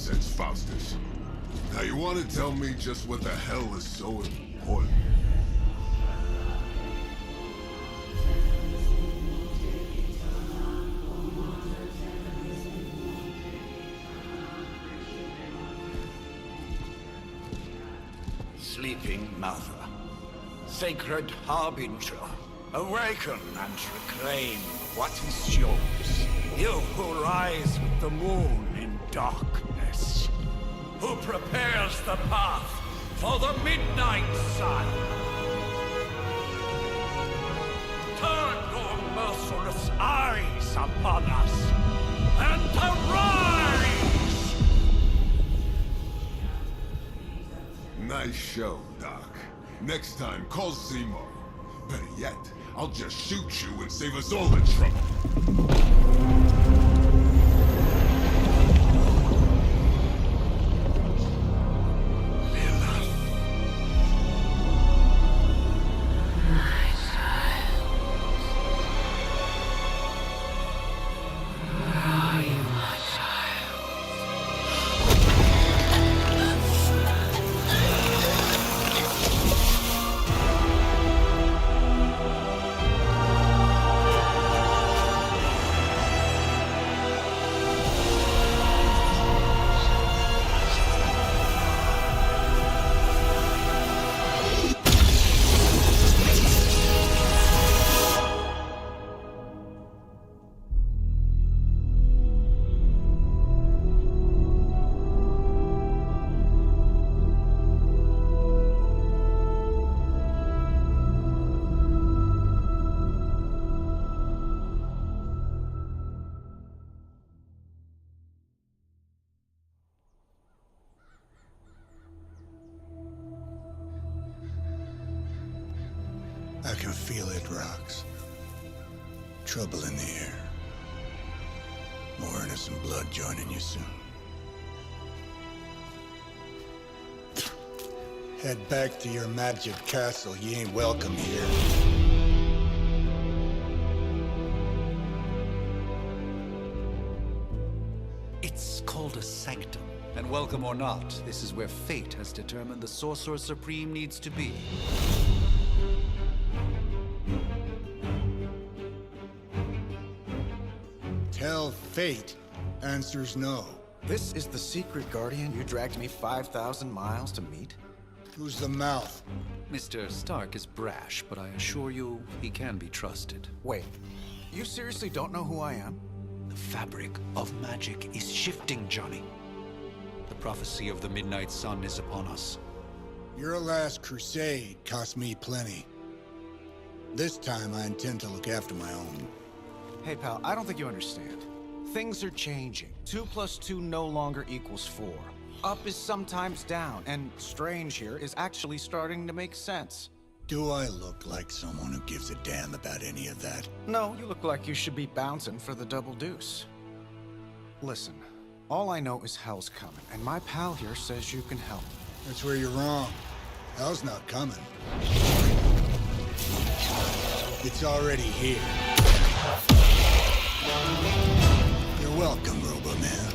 nonsense, Faustus. Now you want to tell me just what the hell is so important? Sleeping Mother, sacred harbinger, awaken and reclaim what is yours. You who rise with the moon in darkness, who prepares the path for the midnight sun. Turn your merciless eyes upon us and arise! Nice show, Doc. Next time, call Seymour. Better yet, I'll just shoot you and save us all the trouble. I can feel it, Rox. Trouble in the air. More innocent blood joining you soon. Head back to your magic castle. You ain't welcome here. It's called a sanctum. And welcome or not, this is where fate has determined the Sorcerer Supreme needs to be. Tell fate. Answers no. This is the secret guardian you dragged me 5,000 miles to meet? Who's the mouth? Mr. Stark is brash, but I assure you, he can be trusted. Wait, you seriously don't know who I am? The fabric of magic is shifting, Johnny. The prophecy of the Midnight Sun is upon us. Your last crusade cost me plenty. This time I intend to look after my own. Hey pal, I don't think you understand. Things are changing. 2 + 2 no longer equals 4. Up is sometimes down, and strange here is actually starting to make sense. Do I look like someone who gives a damn about any of that? No, you look like you should be bouncing for the double deuce. Listen, all I know is hell's coming, and my pal here says you can help. That's where you're wrong. Hell's not coming. It's already here. You're welcome, Robo-Man.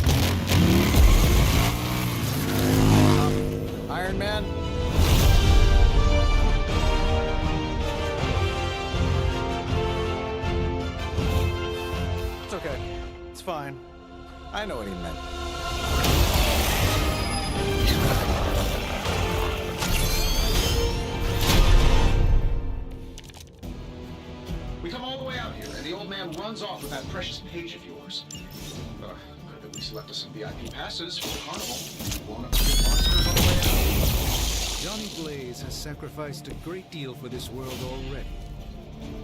Iron Man? It's okay. It's fine. I know what he meant. We come all the way out here, and the old man runs off with that precious page of yours. Could have at least left us some VIP passes for the carnival. Blown up big monsters on the way out. Johnny Blaze has sacrificed a great deal for this world already.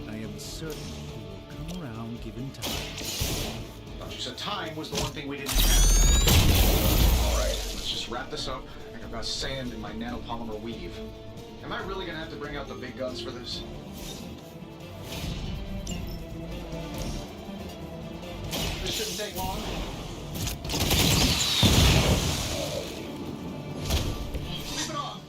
I am certain he will come around given time. Thought you said time was the one thing we didn't have. All right, let's just wrap this up. I think I've got sand in my nanopolymer weave. Am I really gonna have to bring out the big guns for this? This shouldn't take long. Leave it off.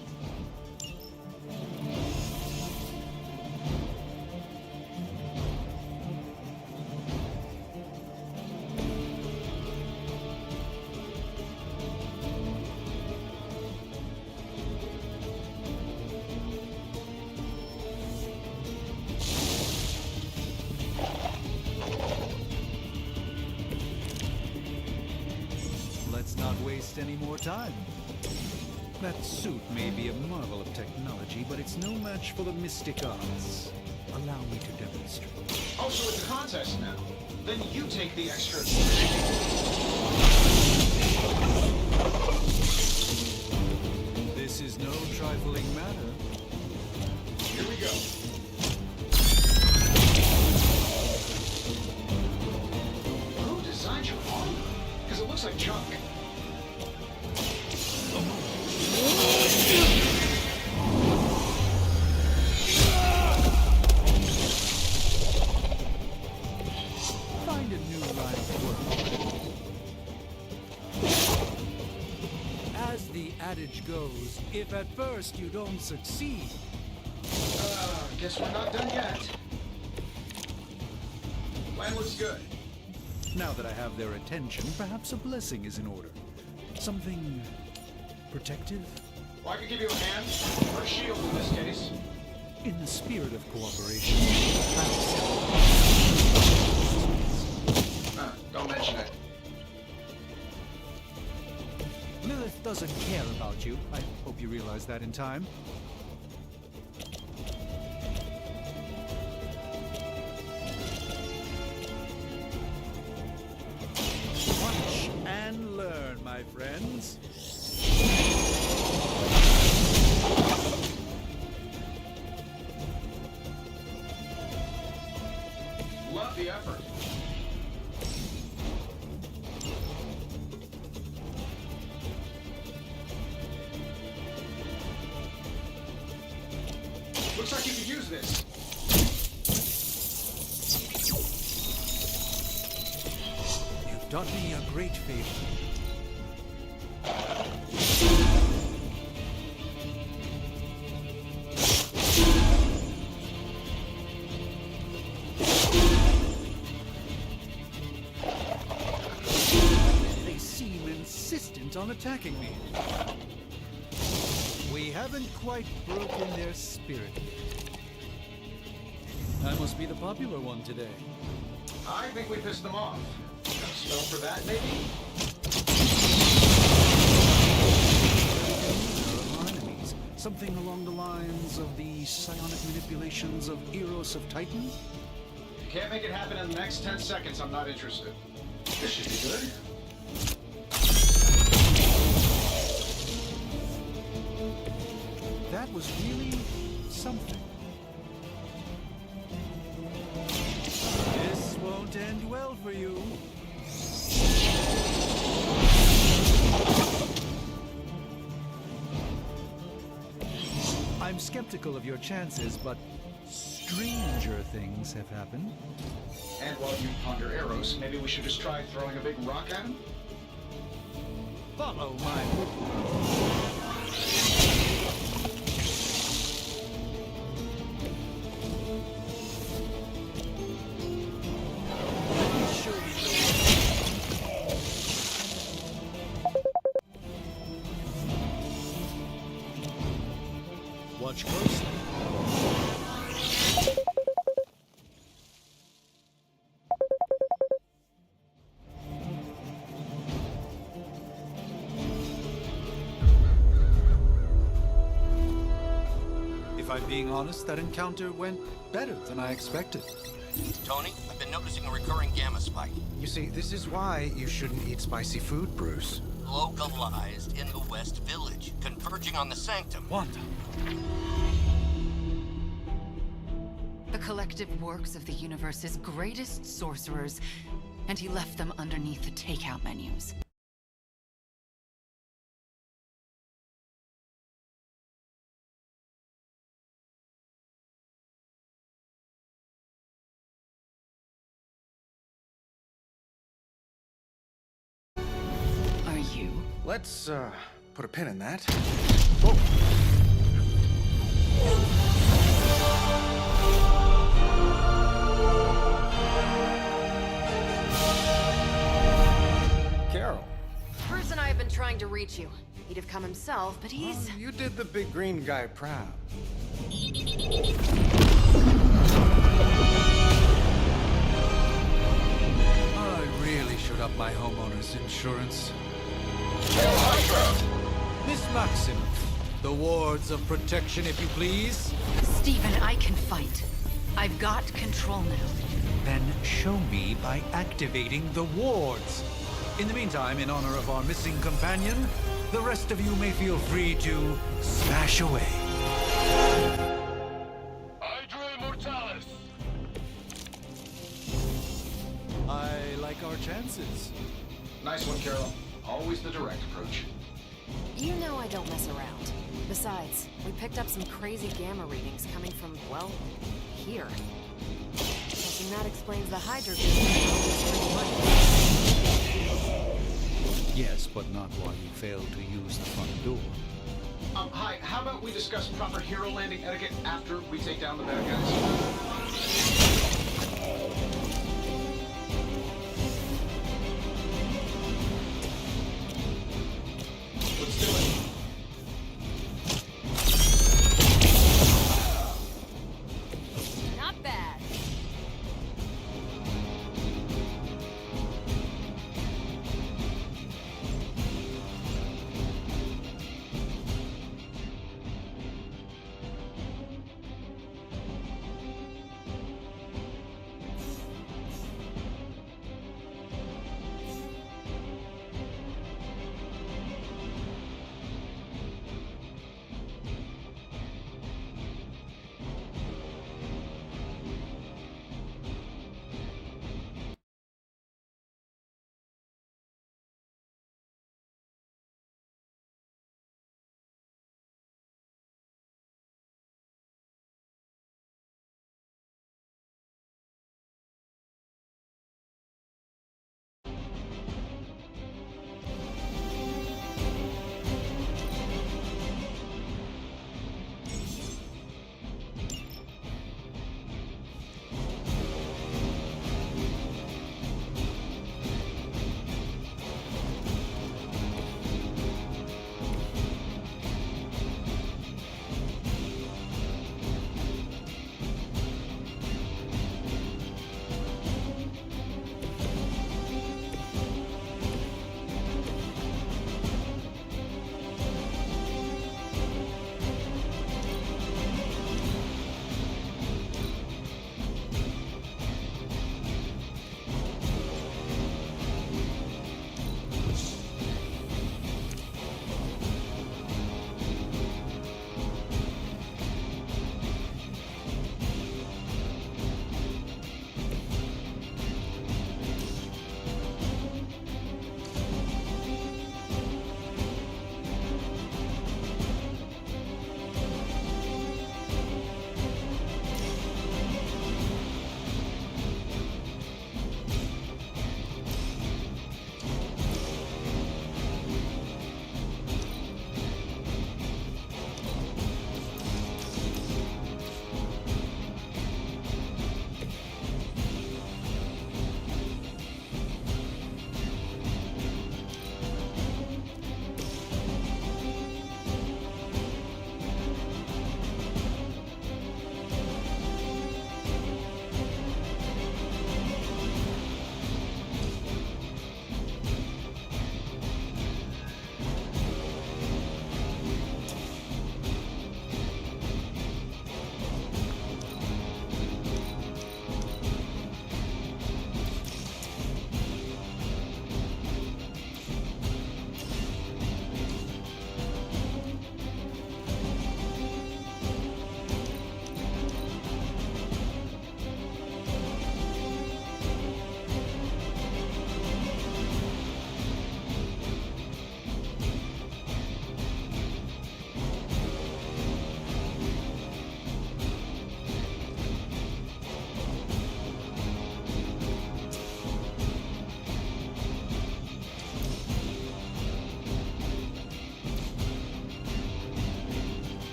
any more time. That suit may be a marvel of technology, but it's no match for the mystic arts. Allow me to demonstrate. Oh, so it's a contest now. Then you take the extra. This is no trifling matter. Here we go. Who designed your armor? Because it looks like junk. Find a new line of work. As the adage goes, if at first you don't succeed, Guess we're not done yet. Plan looks good. now that I have their attention, perhaps a blessing is in order. Something protective? Well, I could give you a hand, or a shield in this case. In the spirit of cooperation, Don't mention it. Lilith doesn't care about you. I hope you realize that in time. Watch and learn, my friends. Love the effort. Looks like you could use this. You've done me a great favor. They seem insistent on attacking me. We haven't quite broken their spirit yet. I must be the popular one today. I think we pissed them off. Got a spell for that, maybe? There are our enemies. Something along the lines of the psionic manipulations of Eros of Titan? If you can't make it happen in the next 10 seconds, I'm not interested. This should be good. That was really something. This won't end well for you. I'm skeptical of your chances, but stranger things have happened. And while you ponder arrows, maybe we should just try throwing a big rock at him? Follow my movement. Watch closely. If I'm being honest, that encounter went better than I expected. Tony, I've been noticing a recurring gamma spike. You see, this is why you shouldn't eat spicy food, Bruce. Localized in the West Village, converging on the Sanctum. Wanda. The collective works of the universe's greatest sorcerers, and he left them underneath the takeout menus. Are you? Let's, put a pin in that. Carol. Bruce and I have been trying to reach you. He'd have come himself, but he's... Oh, you did the big green guy proud. I really should up my homeowner's insurance. Miss Maximoff, the wards of protection, if you please. Stephen, I can fight. I've got control now. Then show me by activating the wards. In the meantime, in honor of our missing companion, the rest of you may feel free to smash away. I like our chances. Nice one, Carol. Always the direct approach. You know I don't mess around. Besides, we picked up some crazy gamma readings coming from, well, here. Guessing that explains the Hydra group. Yes, but not while you fail to use the front door. Hi, how about we discuss proper hero landing etiquette after we take down the bad guys? Let's do it. Not bad.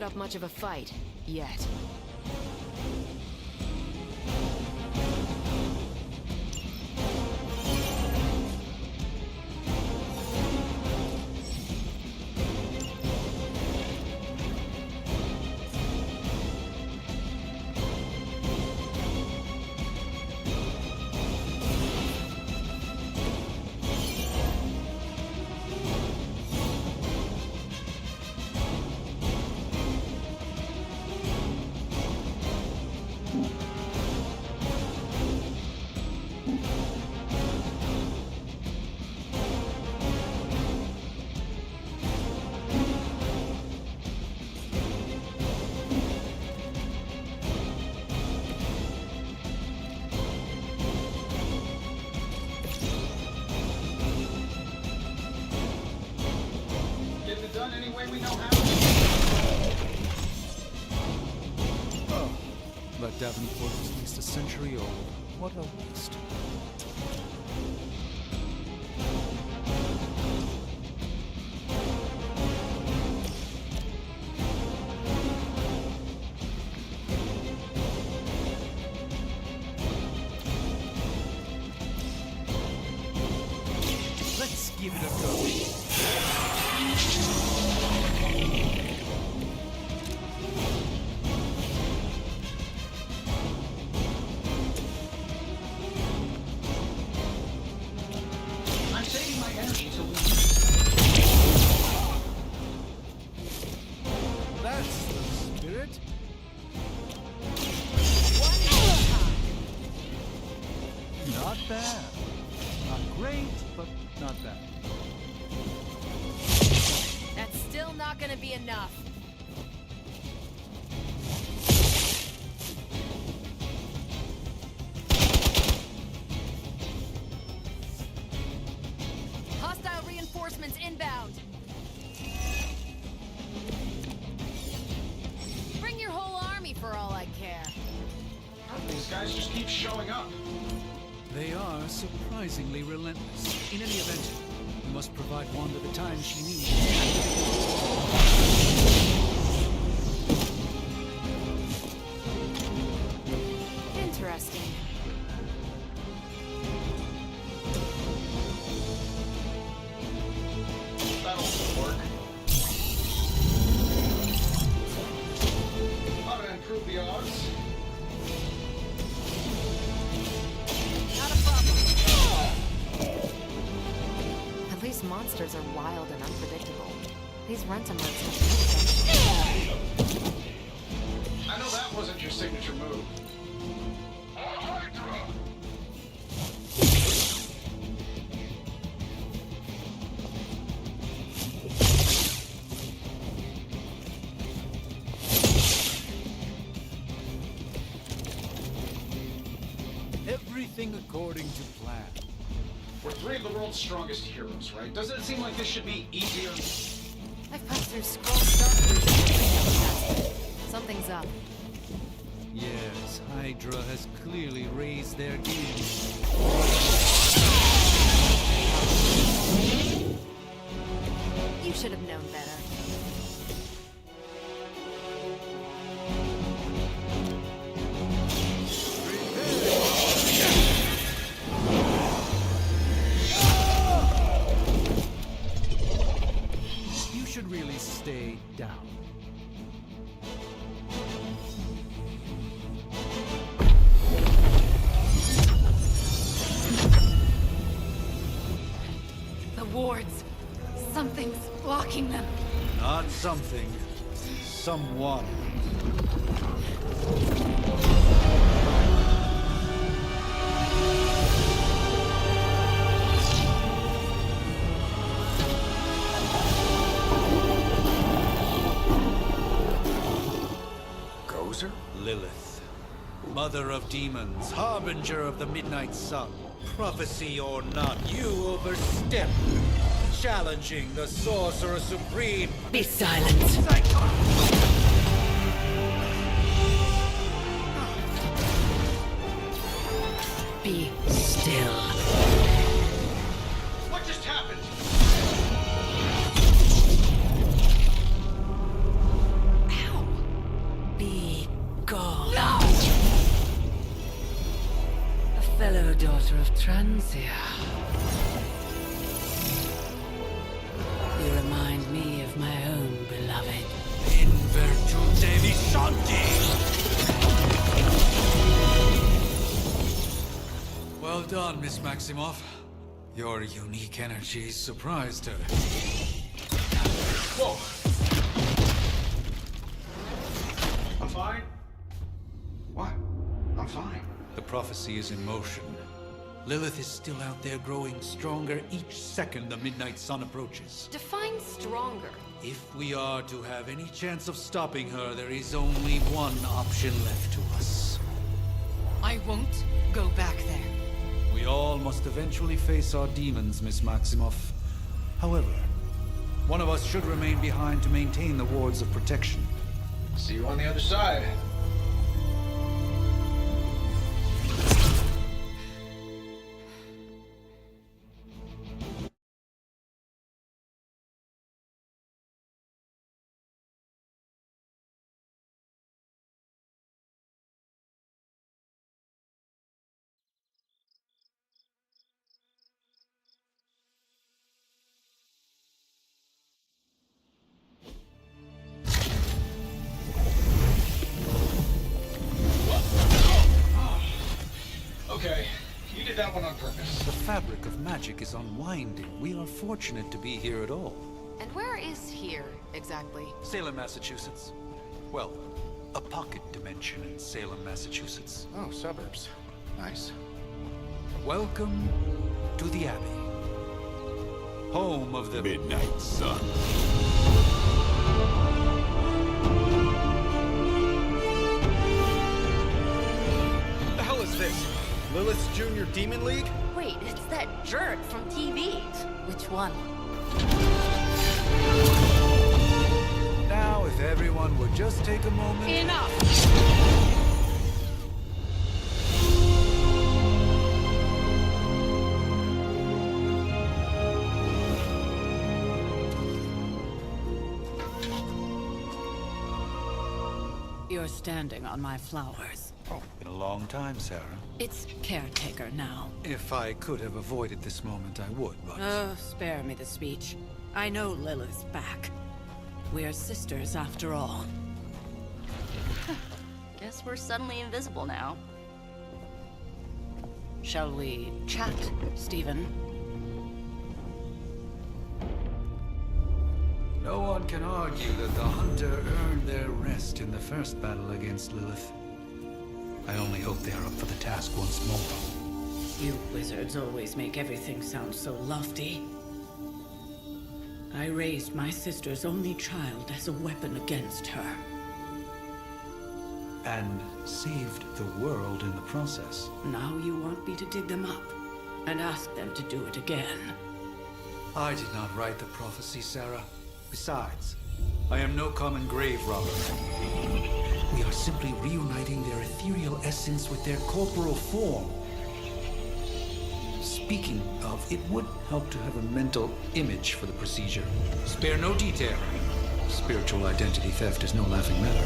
up much of a fight. Yet. Getting it done any way we know how. Oh, but Davenport was at least a century old. What a waste. Let's give it a go. I'm saving my energy till we... That's the spirit. Not bad. Not great, but not bad. That's still not gonna be enough. Hostile reinforcements inbound. Bring your whole army for all I care. These guys just keep showing up. They are surprisingly relentless. In any event, we must provide Wanda the time she needs. Interesting. That'll work. Ought to improve the odds. Not a problem. At least monsters are wild and unpredictable. These Rentamers have no. I know that wasn't your signature move. Everything according to plan. We're three of the world's strongest heroes, right? Doesn't it seem like this should be easier? I've passed through scroll starters. Something's up. Yes, Hydra has clearly raised their game. You should have known better. You should really stay down. The wards. Something's blocking them. Not something. Someone. Gozer? Lilith. Mother of demons, harbinger of the midnight sun. Prophecy or not, you overstep. Challenging the Sorcerer Supreme. Be silent. Be still. What just happened? Ow! fellow daughter of Transia. You remind me of my own beloved. In virtute vishanti! Well done, Miss Maximoff. Your unique energy surprised her. Whoa! I'm fine. What? I'm fine. The prophecy is in motion. Lilith is still out there growing stronger each second the midnight sun approaches. Define stronger. If we are to have any chance of stopping her, there is only one option left to us. I won't go back there. We all must eventually face our demons, Miss Maximoff. However, one of us should remain behind to maintain the wards of protection. See you on the other side. Okay, you did that one on purpose. The fabric of magic is unwinding. We are fortunate to be here at all. And where is here, exactly? Salem, Massachusetts. Well, a pocket dimension in Salem, Massachusetts. Oh, suburbs. Nice. Welcome to the Abbey. Home of the Midnight sun. What the hell is this? Lilith's Junior Demon League? Wait, it's that jerk from TV. Which one? Now, if everyone would just take a moment. Enough! You're standing on my flowers. Oh, been a long time, Sarah. It's caretaker now. If I could have avoided this moment, I would, but... Oh, spare me the speech. I know Lilith's back. We're sisters after all. Guess we're suddenly invisible now. Shall we chat, Stephen? No one can argue that the Hunter earned their rest in the first battle against Lilith. I only hope they are up for the task once more. You wizards always make everything sound so lofty. I raised my sister's only child as a weapon against her. And saved the world in the process. Now you want me to dig them up and ask them to do it again. I did not write the prophecy, Sarah. Besides, I am no common grave robber. We are simply reuniting their ethereal essence with their corporal form. Speaking of, it would help to have a mental image for the procedure. Spare no detail. Spiritual identity theft is no laughing matter.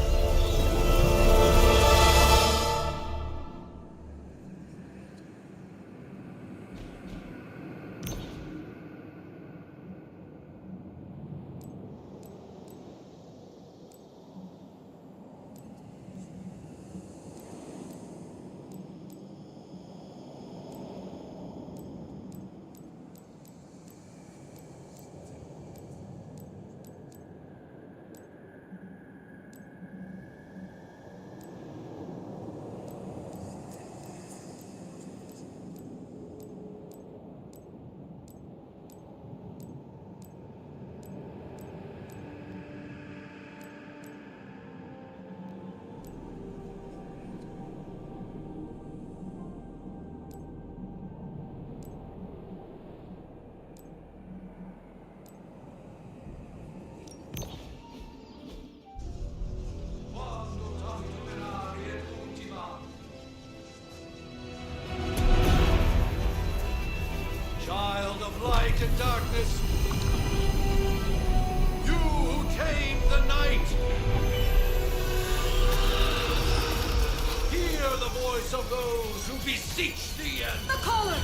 Child of light and darkness, you who tame the night, hear the voice of those who beseech the end. The collar!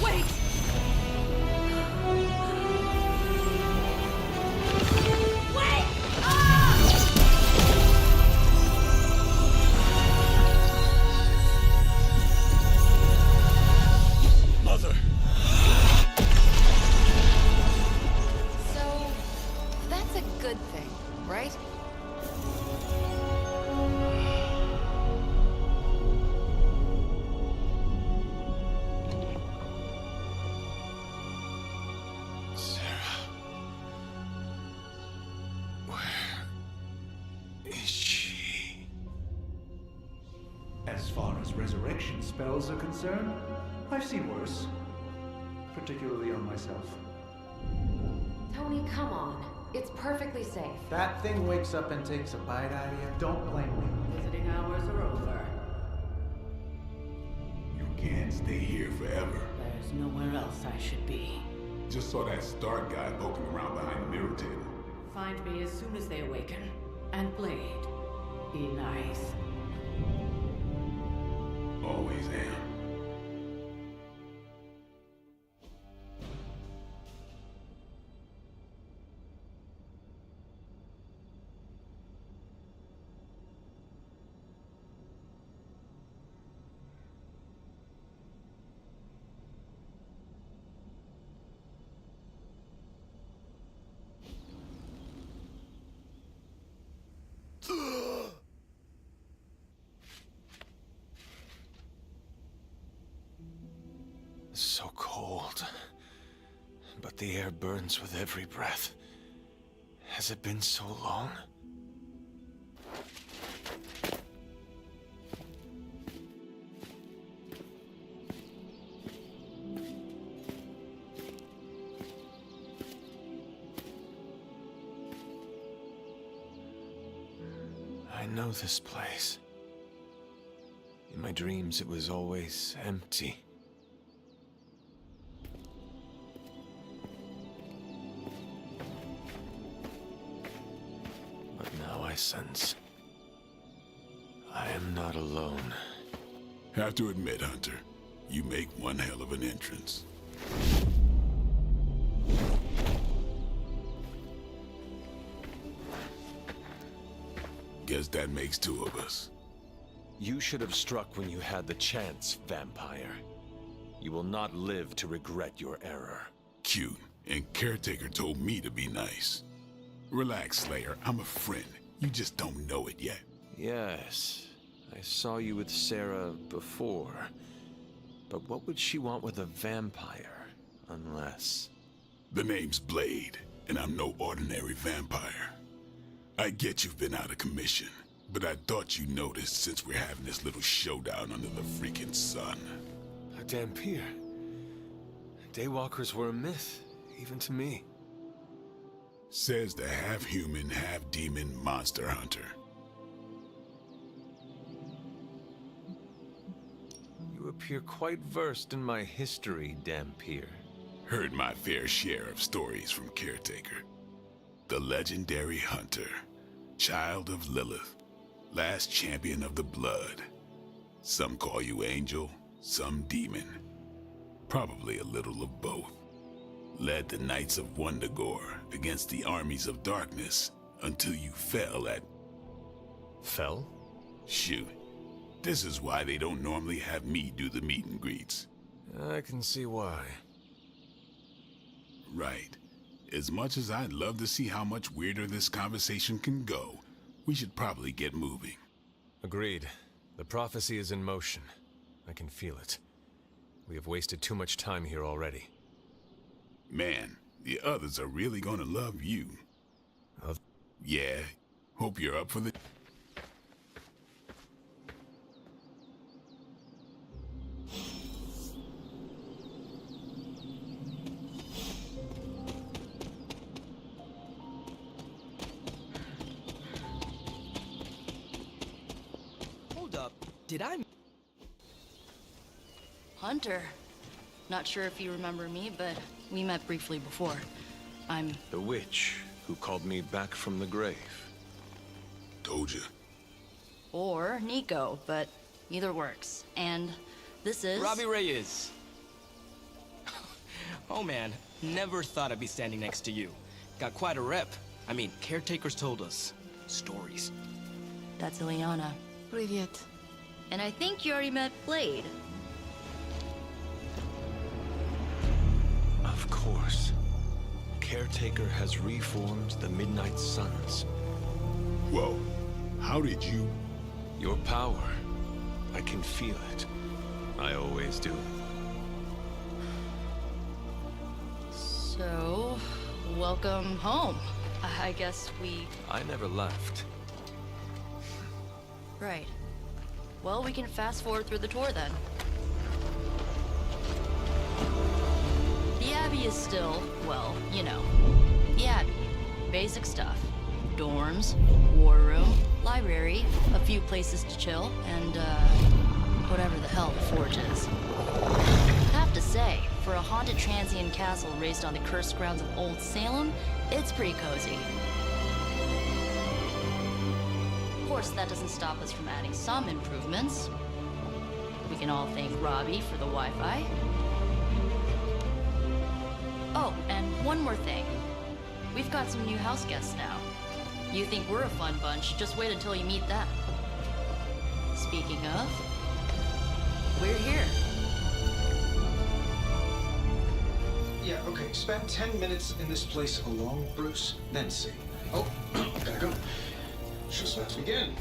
Wait! Wait! Ah! Mother! So, that's a good thing, right? Sarah. Where is she? As far as resurrection spells are concerned, I've seen worse. Particularly on myself. Tony, come on. It's perfectly safe. That thing wakes up and takes a bite out of you. Don't blame me. Visiting hours are over. You can't stay here forever. There's nowhere else I should be. Just saw that Stark guy poking around behind the mirror table. Find me as soon as they awaken. And Blade, be nice. Always am. So cold. But the air burns with every breath. Has it been so long? I know this place. In my dreams, it was always empty. But now I sense I am not alone. Have to admit, Hunter, you make one hell of an entrance. Guess that makes two of us. You should have struck when you had the chance, vampire. You will not live to regret your error. Cute, and Caretaker told me to be nice. Relax, Slayer, I'm a friend. You just don't know it yet. Yes, I saw you with Sarah before. But what would she want with a vampire, unless... The name's Blade, and I'm no ordinary vampire. I get you've been out of commission, but I thought you noticed since we're having this little showdown under the freaking sun. Dampier. Daywalkers were a myth, even to me. Says the half-human, half-demon monster hunter. You appear quite versed in my history, Dampier. Heard my fair share of stories from Caretaker. The legendary hunter, child of Lilith, last champion of the blood. Some call you angel, some demon. Probably a little of both. Led the Knights of Wundagore against the armies of darkness until you fell at... Fell? Shoot. This is why they don't normally have me do the meet and greets. I can see why. Right. As much as I'd love to see how much weirder this conversation can go, we should probably get moving. Agreed. The prophecy is in motion. I can feel it. We have wasted too much time here already. Man, the others are really gonna love you. Yeah, hope you're up for the... Hold up, did I... Hunter. Not sure if you remember me, but we met briefly before. I'm... The witch who called me back from the grave. Told you. or Nico, but either works. And this is... Robbie Reyes. Oh man, never thought I'd be standing next to you. Got quite a rep. I mean, caretakers told us stories. That's Ileana. Привет. And I think you already met Blade. Of course. Caretaker has reformed the Midnight Suns. Whoa, how did you... Your power. I can feel it. I always do. So, welcome home. I guess we... I never left. Right. Well, we can fast forward through the tour then. The Abbey is still, well, you know, the Abbey. Basic stuff. Dorms, war room, library, a few places to chill, and, whatever the hell the Forge is. Have to say, for a haunted transient castle raised on the cursed grounds of Old Salem, it's pretty cozy. Of course, that doesn't stop us from adding some improvements. We can all thank Robbie for the Wi-Fi. Oh, and one more thing. We've got some new house guests now. You think we're a fun bunch, just wait until you meet them. Speaking of, we're here. Yeah, okay. Spend 10 minutes in this place alone, Bruce, then see. Oh, gotta go. Just about to begin.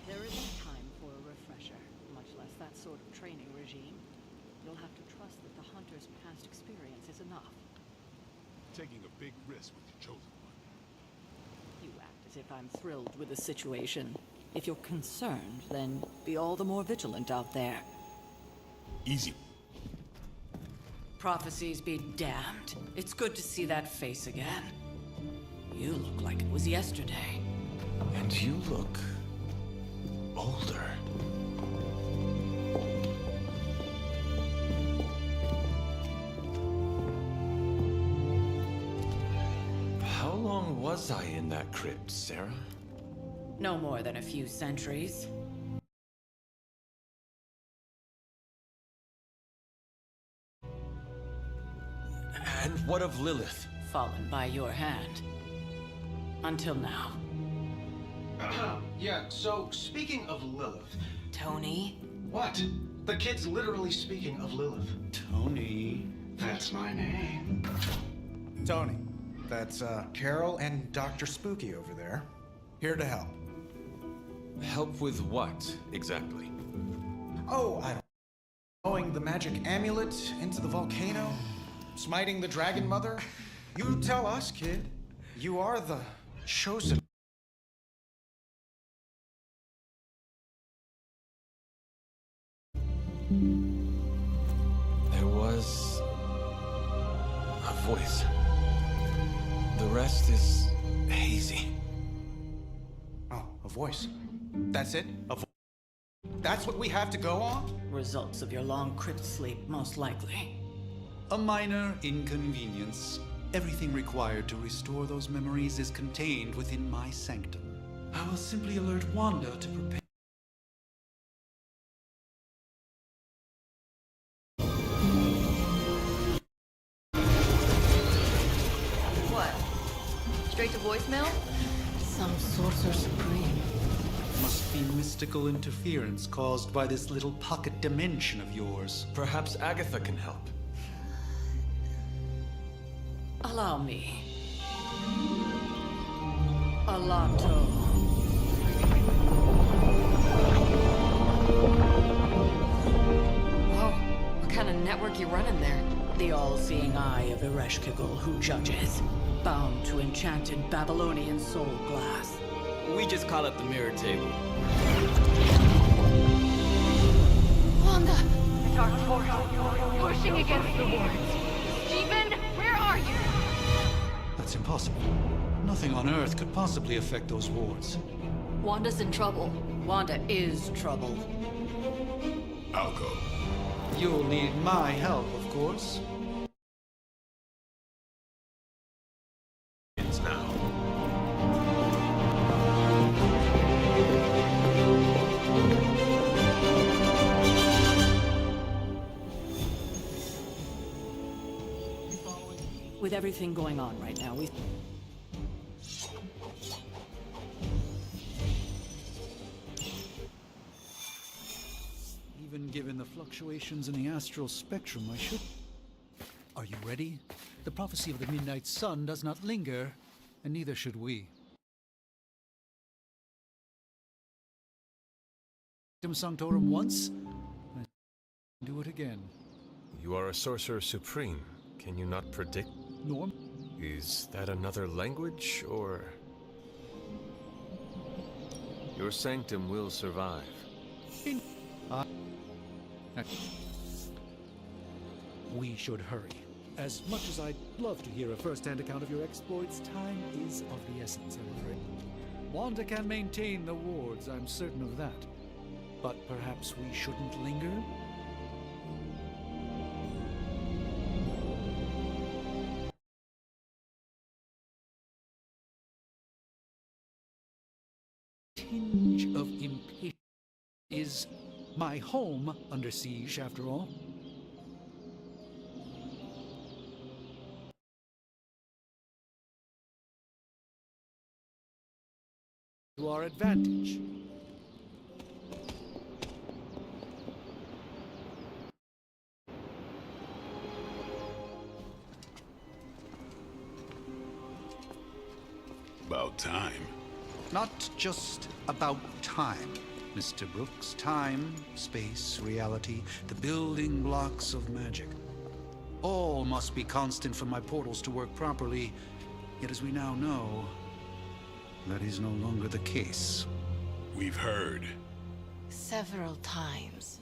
There isn't time for a refresher, much less that sort of training regime. You'll have to trust that the hunter's past experience is enough. Taking a big risk with your chosen one. You act as if I'm thrilled with the situation. If you're concerned, then be all the more vigilant out there. Easy. Prophecies be damned. It's good to see that face again. You look like it was yesterday. And you look... older. How long was I in that crypt, Sarah? No more than a few centuries. And what of Lilith? Fallen by your hand. Until now. Yeah, so speaking of Lilith... Tony? What? The kid's literally speaking of Lilith. Tony. That's my name. Tony. That's, Carol and Dr. Spooky over there. Here to help. Help with what, exactly? Oh, I don't... Throwing the magic amulet into the volcano? Smiting the Dragon Mother? You tell us, kid. You are the chosen... There was... a voice. The rest is hazy. Oh, a voice. That's it? A voice? That's what we have to go on? Results of your long crypt sleep, most likely. A minor inconvenience. Everything required to restore those memories is contained within my sanctum. I will simply alert Wanda to prepare. What? Straight to voicemail? Some sorcerer supreme. Must be mystical interference caused by this little pocket dimension of yours. Perhaps Agatha can help. Allow me. Alato. Whoa, what kind of network you running there? The all-seeing eye of Ereshkigal who judges. Bound to enchanted Babylonian soul glass. We just call it the mirror table. Wanda! Dark portal, pushing against the wards. Stephen, where are you? That's impossible. Nothing on Earth could possibly affect those wards. Wanda's in trouble. Wanda is trouble. I'll go. You'll need my help, of course. With everything going on right now, we... Even given the fluctuations in the astral spectrum, I should... Are you ready? The prophecy of the midnight sun does not linger, and neither should we. Sanctorum once, and do it again. You are a sorcerer supreme. Can you not predict? Norm? Is that another language, or... Your sanctum will survive. We should hurry. As much as I'd love to hear a first-hand account of your exploits, time is of the essence, I'm afraid. Wanda can maintain the wards, I'm certain of that. But perhaps we shouldn't linger? Tinge of impatience. Is my home under siege, after all? To our advantage. About time. Not just about time, Mr. Brooks. Time, space, reality, the building blocks of magic. All must be constant for my portals to work properly. Yet as we now know, that is no longer the case. We've heard. Several times.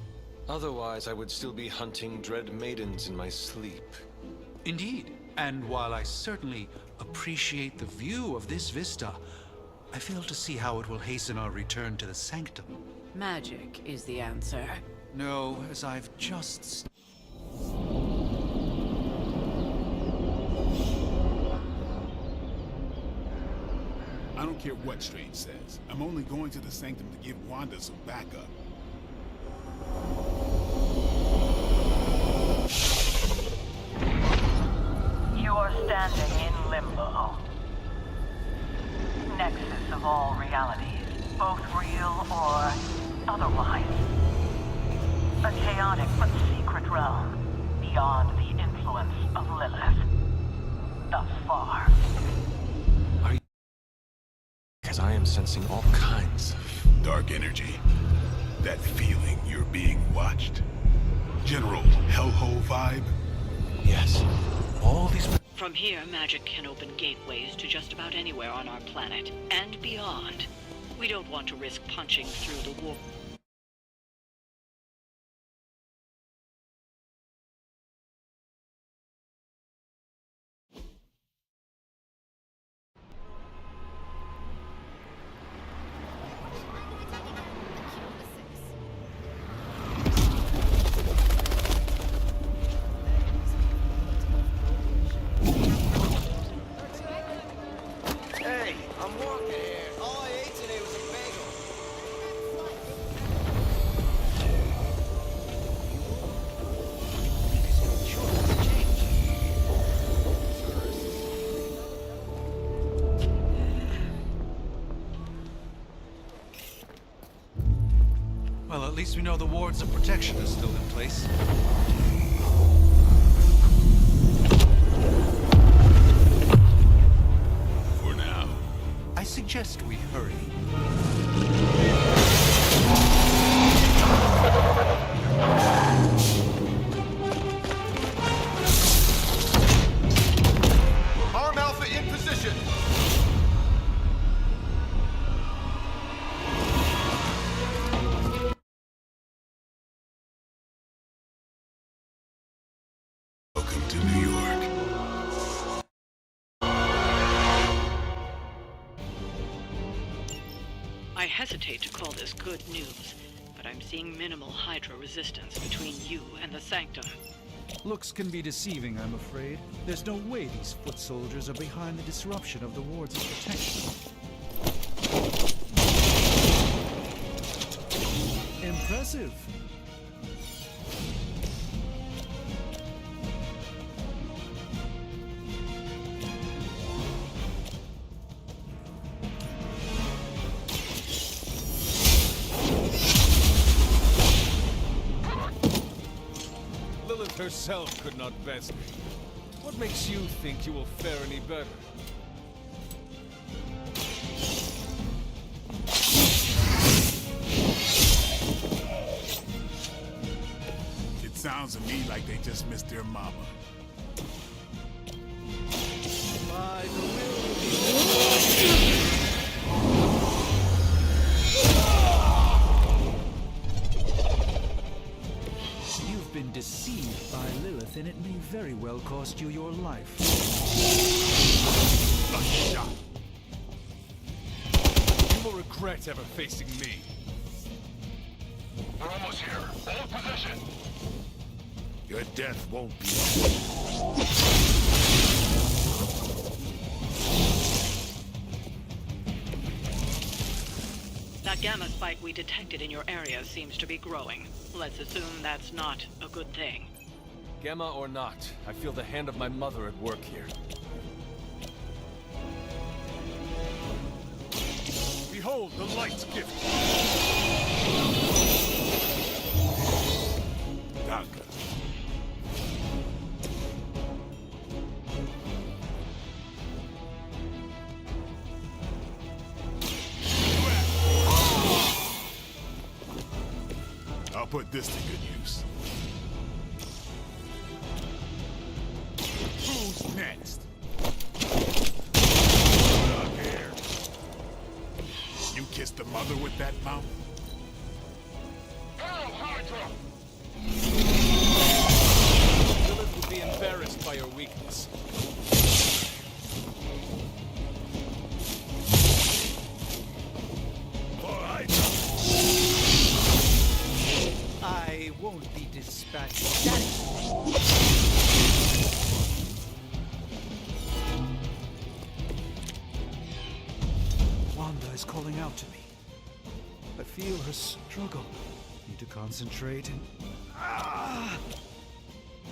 Otherwise, I would still be hunting dread maidens in my sleep. Indeed. And while I certainly appreciate the view of this vista, I fail to see how it will hasten our return to the sanctum. Magic is the answer. No, as I've just... I don't care what Strange says. I'm only going to the sanctum to give Wanda some backup. You are standing in limbo. Nexus of all realities, both real or otherwise. A chaotic but secret realm, beyond the influence of Lilith. Thus far. Because I am sensing all kinds of... Dark energy. That feeling you're being watched. General hellhole vibe? Yes. All these... From here, magic can open gateways to just about anywhere on our planet, and beyond. We don't want to risk punching through the wall. Hey, I'm walking here. All I ate today was a bagel. Well, at least we know the wards of protection are still in place. For now. I suggest we hurry. Arm Alpha in position. Welcome to New York. I hesitate to call this good news, but I'm seeing minimal Hydra resistance between you and the Sanctum. Looks can be deceiving, I'm afraid. There's no way these foot soldiers are behind the disruption of the wards of protection. Impressive. herself could not best me. What makes you think you will fare any better? It sounds to me like they just missed their mama. By the will. You've been deceived by Lilith, and it may very well cost you your life. A shot. You will regret ever facing me. We're almost here. Hold position. Your death won't be. That gamma spike we detected in your area seems to be growing. Let's assume that's not a good thing. Gamma or not, I feel the hand of my mother at work here. Behold the light's gift. Lage. I'll put this to good use. Who's next? Look here. You kissed the mother with that mouth? Lilith would be embarrassed by your weakness. I won't be dispatched. Wanda is calling out to me. I feel her struggle. Need to concentrate and...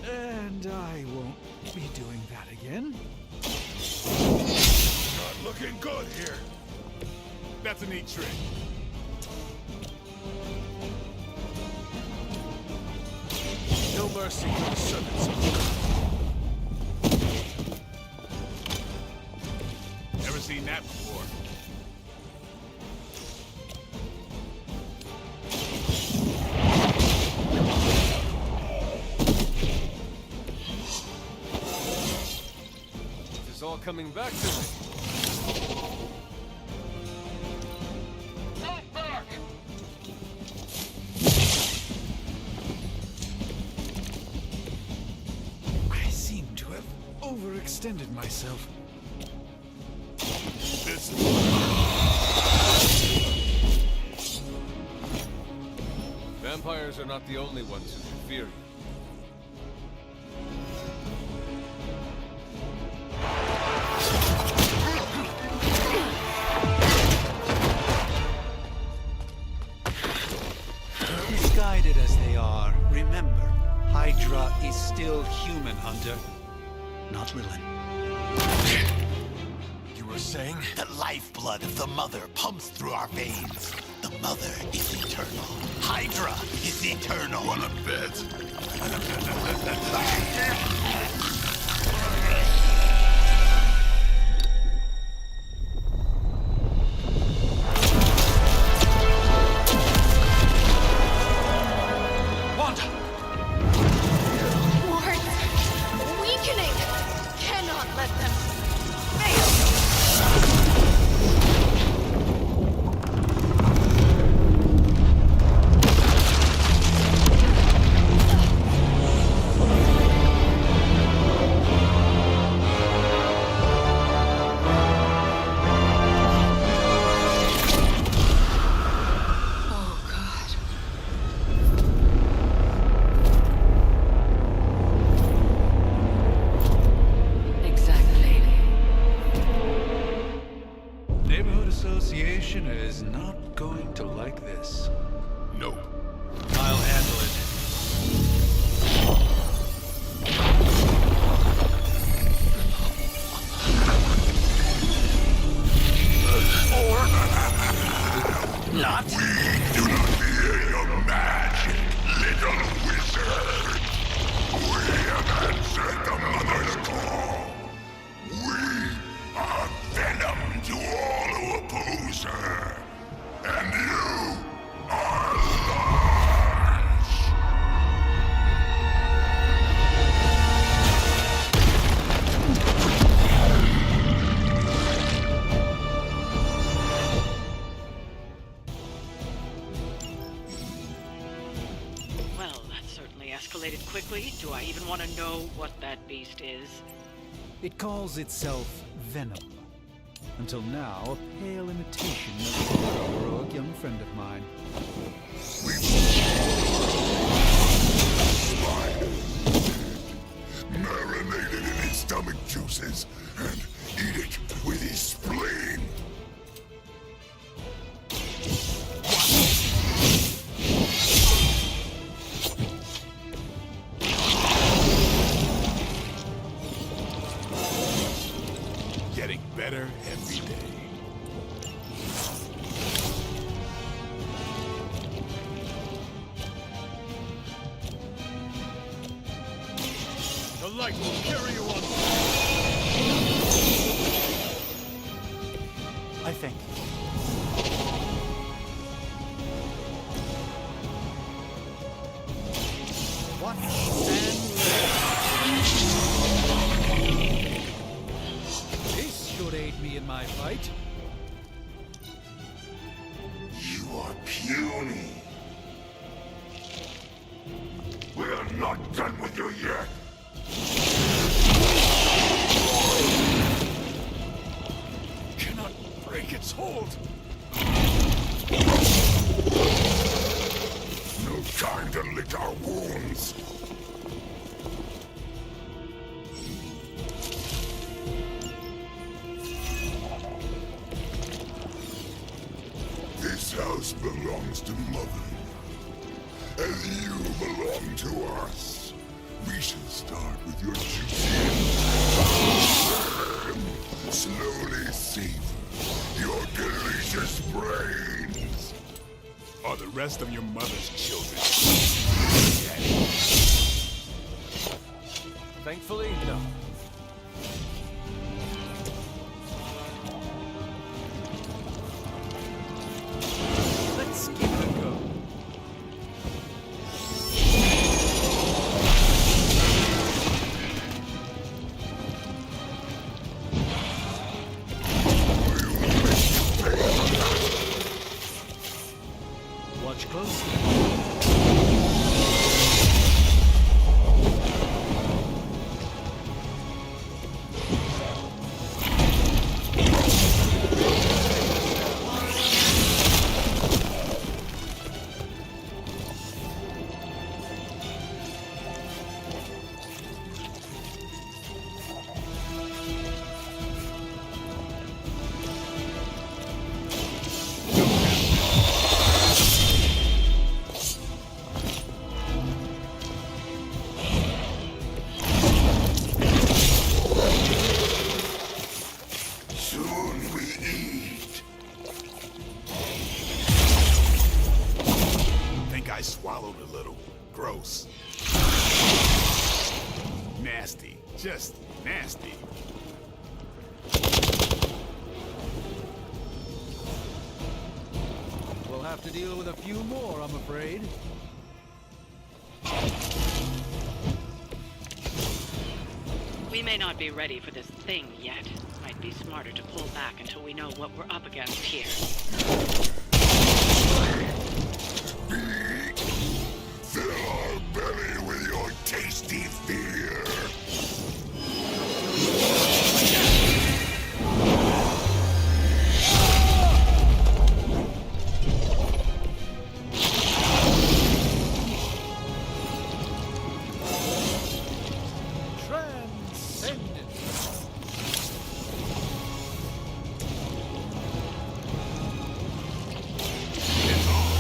And I won't be doing that again. Not looking good here. That's a neat trick. No mercy for the servants of Never seen that before. This is all coming back to me. I seem to have overextended myself. This Vampires are not the only ones who can fear you. Misguided as they are, remember, Hydra is still human, Hunter. Not Lilith. You were saying? The lifeblood of the mother pumps through our veins. The mother is eternal. Hydra is eternal. Wanna bet? Wanda! Wards! Weakening! Cannot let them fail! Exactly. Neighborhood Association is not going to like this. Nope. I'll handle it. Not. Do not fear your magic, little wizard. We Frankly, do I even want to know what that beast is? It calls itself Venom. Until now, a pale imitation of a heroic young friend of mine. Marinated in its stomach juices and eat it with his spleen. Getting better every day. The light will carry you on. I thank you. Watch and learn. This should aid me in my fight. You are puny. We are not done with you yet. Cannot break its hold. No time to lick our wounds. This house belongs to Mother, as you belong to us. We shall start with your juicy and slowly savor your delicious brains. Are the rest of your mother's children? Thankfully, no. Let's give it a go. Watch closely. Soon we eat. Think I swallowed a little. Gross. Nasty. Just nasty. We'll have to deal with a few more, I'm afraid. We may not be ready for this thing yet. Might be smarter to pull back until we know what we're up against here. Fill our belly with your tasty fear. It's on.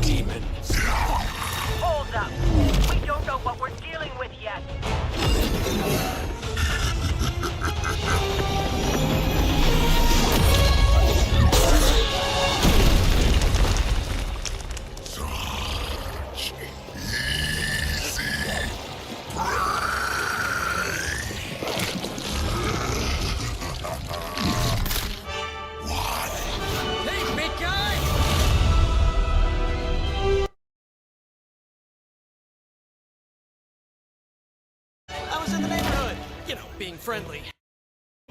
demon. Hold up. We don't know what we're dealing with yet. Hey, big guy! I was in the neighborhood. You know, being friendly.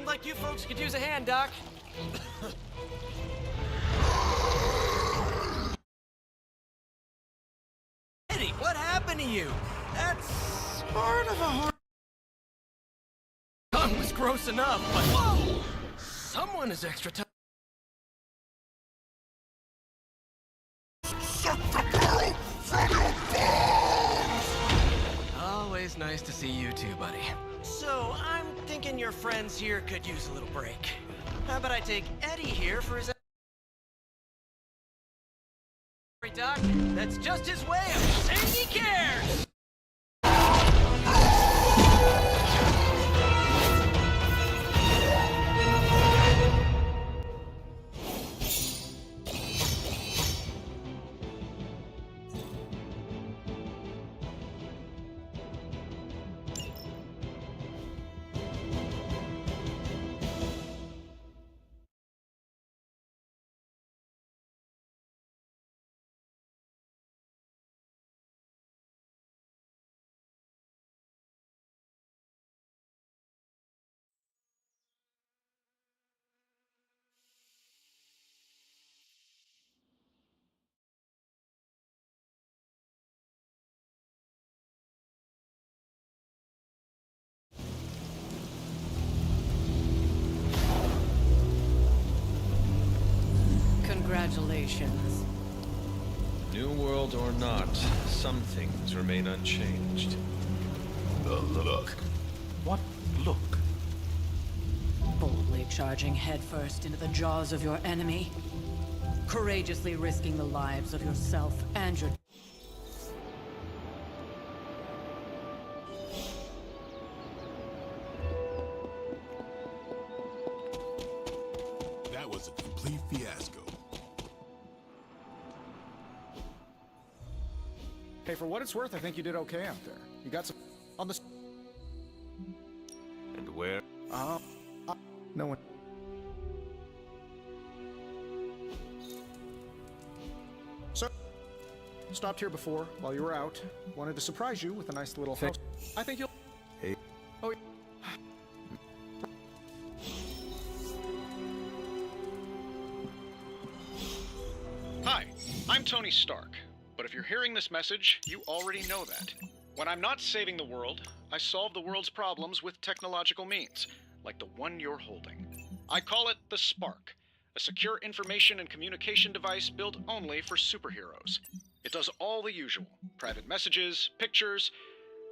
Like you folks could use a hand, Doc. Eddie, what happened to you? That's sort of a hard... Tongue was gross enough, but whoa! Someone is extra tough. Suck the marrow from your bones! Always nice to see you too, buddy. So, I'm thinking your friends here could use a little break. How about I take Eddie here for his... Doc, that's just his way of saying he cares! Congratulations. New world or not, some things remain unchanged. The look. What look? Boldly charging headfirst into the jaws of your enemy. Courageously risking the lives of yourself and your... That was a complete fiasco. Hey, for what it's worth, I think you did okay out there. You got some... on the... And where? No one... So, stopped here before, while you were out. Wanted to surprise you with a nice little house. I think you'll... Hey. Oh, Hi, I'm Tony Stark. But if you're hearing this message, you already know that. When I'm not saving the world, I solve the world's problems with technological means, like the one you're holding. I call it the Spark, a secure information and communication device built only for superheroes. It does all the usual, private messages, pictures,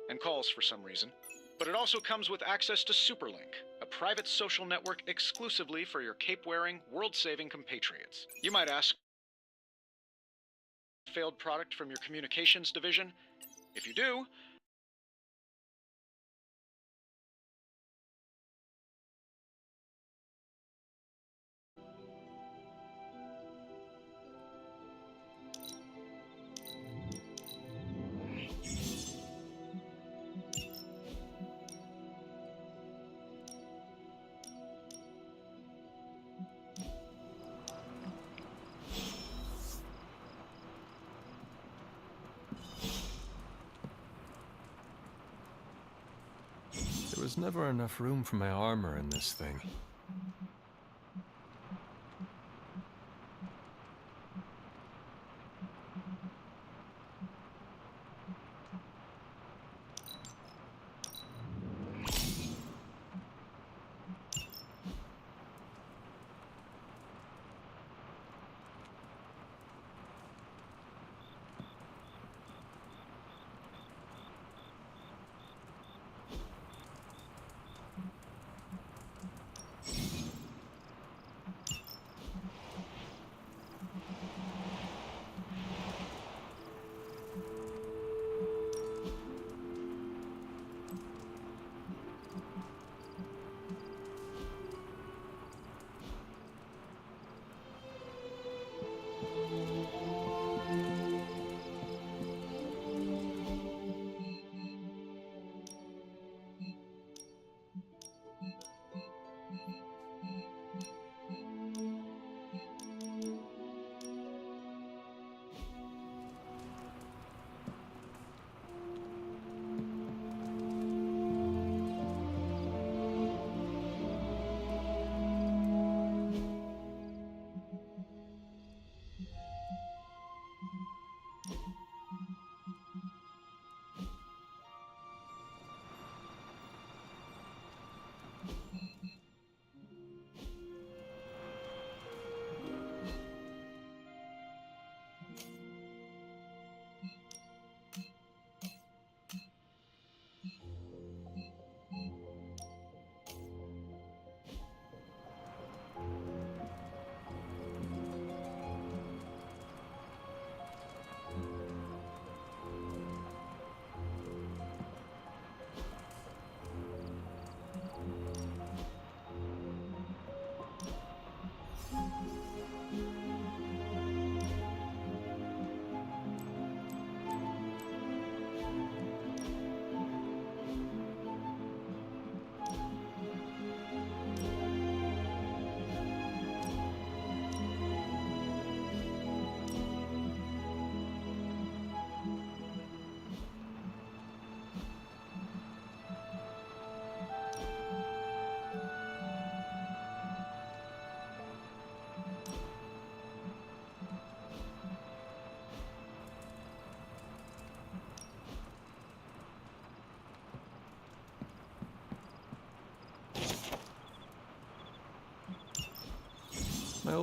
and calls for some reason. But it also comes with access to Superlink, a private social network exclusively for your cape-wearing, world-saving compatriots. You might ask, failed product from your communications division? If you do, There was never enough room for my armor in this thing.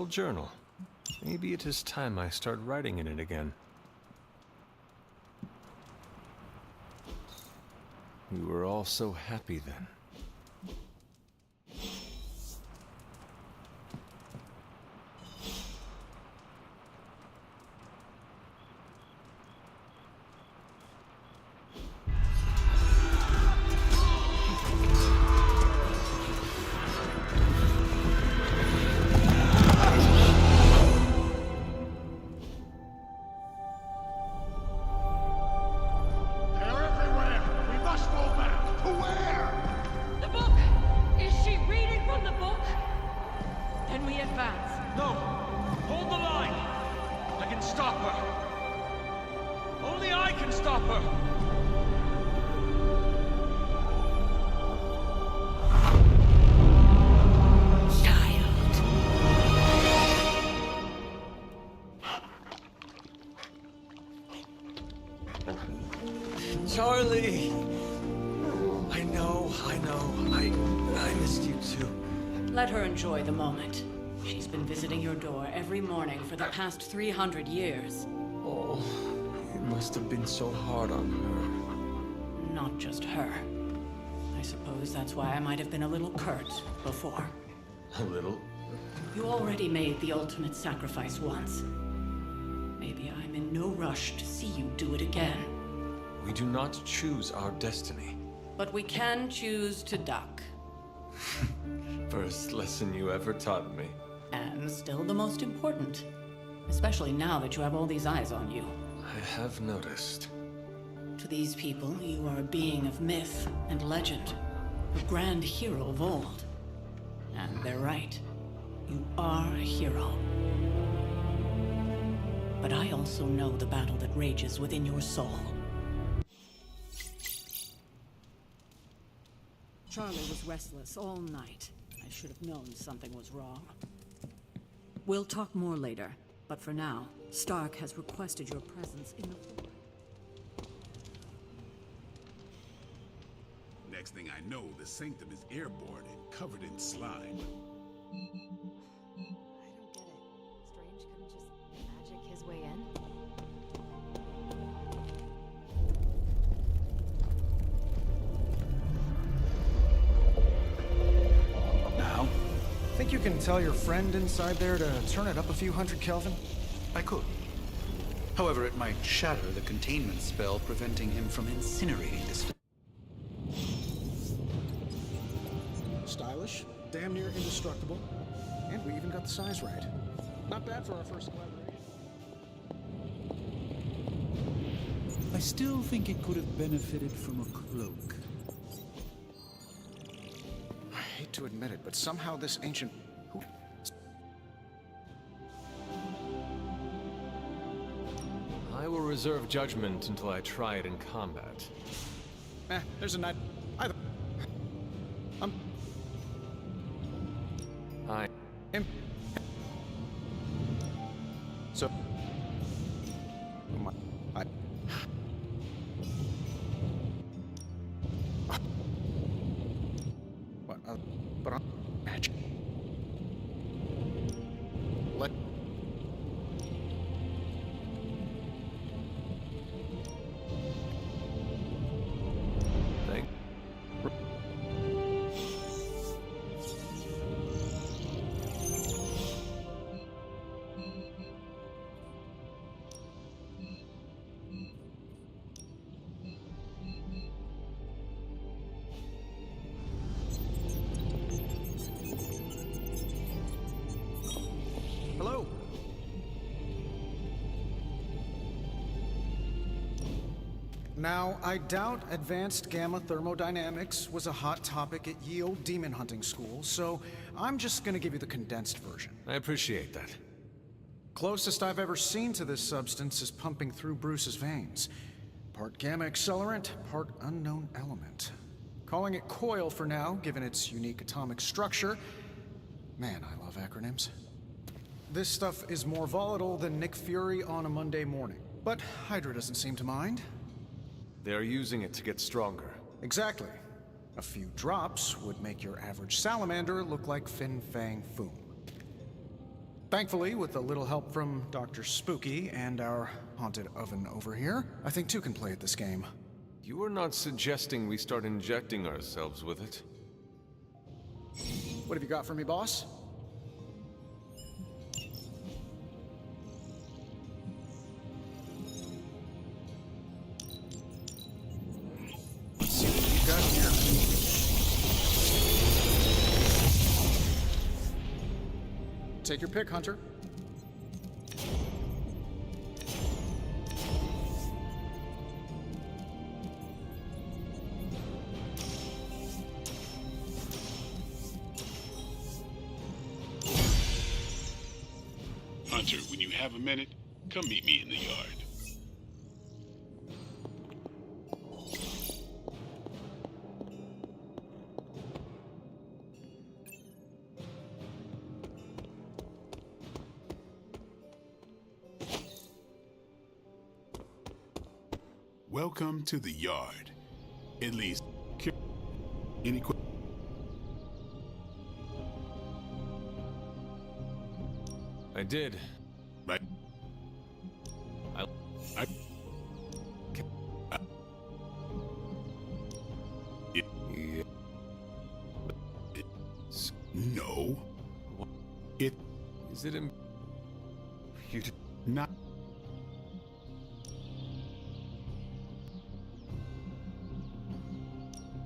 old journal. Maybe it is time I start writing in it again. We were all so happy then. Charlie! I know. I missed you too. Let her enjoy the moment. She's been visiting your door every morning for the past 300 years. Oh, it must have been so hard on her. Not just her. I suppose that's why I might have been a little curt before. A little? You already made the ultimate sacrifice once. Maybe I'm in no rush to see you do it again. We do not choose our destiny. But we can choose to duck. First lesson you ever taught me. And still the most important. Especially now that you have all these eyes on you. I have noticed. To these people, you are a being of myth and legend. A grand hero of old. And they're right. You are a hero. But I also know the battle that rages within your soul. Charlie was restless all night. I should have known something was wrong. We'll talk more later, but for now, Stark has requested your presence in the fort. Next thing I know, the sanctum is airborne and covered in slime. I don't get it. Strange couldn't just magic his way in? Now, think you can tell your friend inside there to turn it up a few hundred Kelvin? I could. However, it might shatter the containment spell, preventing him from incinerating this. Stylish, damn near indestructible, and we even got the size right. Not bad for our first collaboration. I still think it could have benefited from a cloak. I hate to admit it, but somehow this ancient... I will reserve judgment until I try it in combat. There's a night... Either... I... So... What? But I'm... Magic. Let... Thank... Hello? Now, I doubt advanced gamma thermodynamics was a hot topic at ye old demon hunting school, so I'm just gonna give you the condensed version. I appreciate that. Closest I've ever seen to this substance is pumping through Bruce's veins. Part gamma accelerant, part unknown element. Calling it coil for now, given its unique atomic structure. Man, I love acronyms. This stuff is more volatile than Nick Fury on a Monday morning. But Hydra doesn't seem to mind. They are using it to get stronger. Exactly. A few drops would make your average salamander look like Fin Fang Foom. Thankfully, with a little help from Dr. Spooky and our haunted oven over here, I think two can play at this game. You are not suggesting we start injecting ourselves with it? What have you got for me, boss? Let's see what you've got here. Take your pick, Hunter. Hunter, when you have a minute, come meet me in the yard. Welcome to the yard. At least, any questions? I did. Right. No. It is it you not.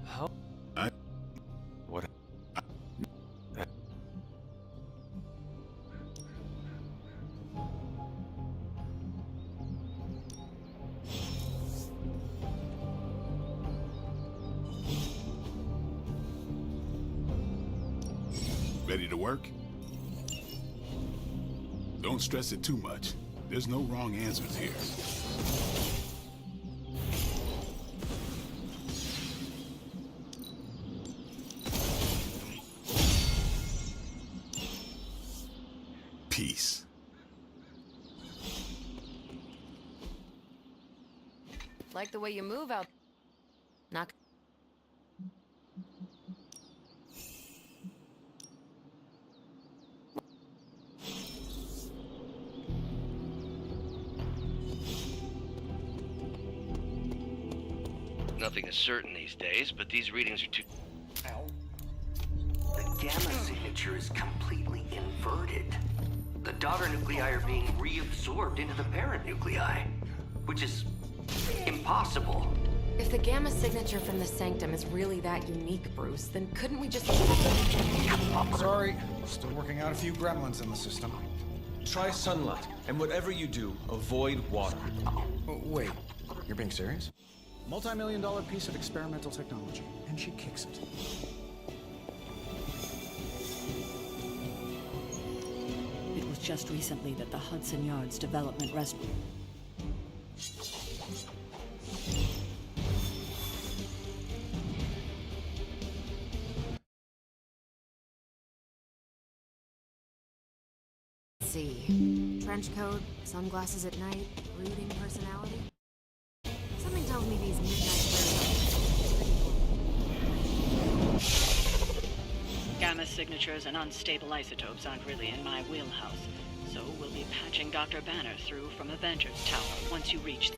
How? What? Ready to work? Don't stress it too much. There's no wrong answers here. Peace. Like the way you move out. Not. Nothing is certain these days, but these readings are too... Ow. The gamma signature is completely inverted. The daughter nuclei are being reabsorbed into the parent nuclei, which is impossible. If the gamma signature from the sanctum is really that unique, Bruce, then couldn't we just... Sorry, still working out a few gremlins in the system. Try sunlight, and whatever you do, avoid water. Oh, wait, you're being serious? Multi-million-dollar piece of experimental technology, and she kicks it. It was just recently that the Hudson Yards Development Restaurant. Let's see. Trench coat, sunglasses at night, brooding personality. Something tells me these midnight flares. Gamma signatures and unstable isotopes aren't really in my wheelhouse, so we'll be patching Dr. Banner through from Avengers Tower once you reach.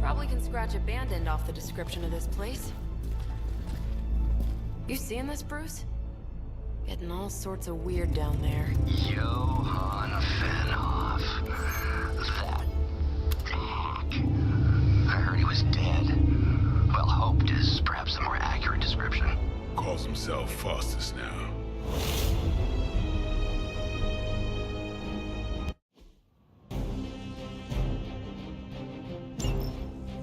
Probably can scratch a band end off the description of this place. You seeing this, Bruce? Getting all sorts of weird down there. Johann Fenhoff. That hack. I heard he was dead. Well, hoped is perhaps the more accurate description. Calls himself Faustus now.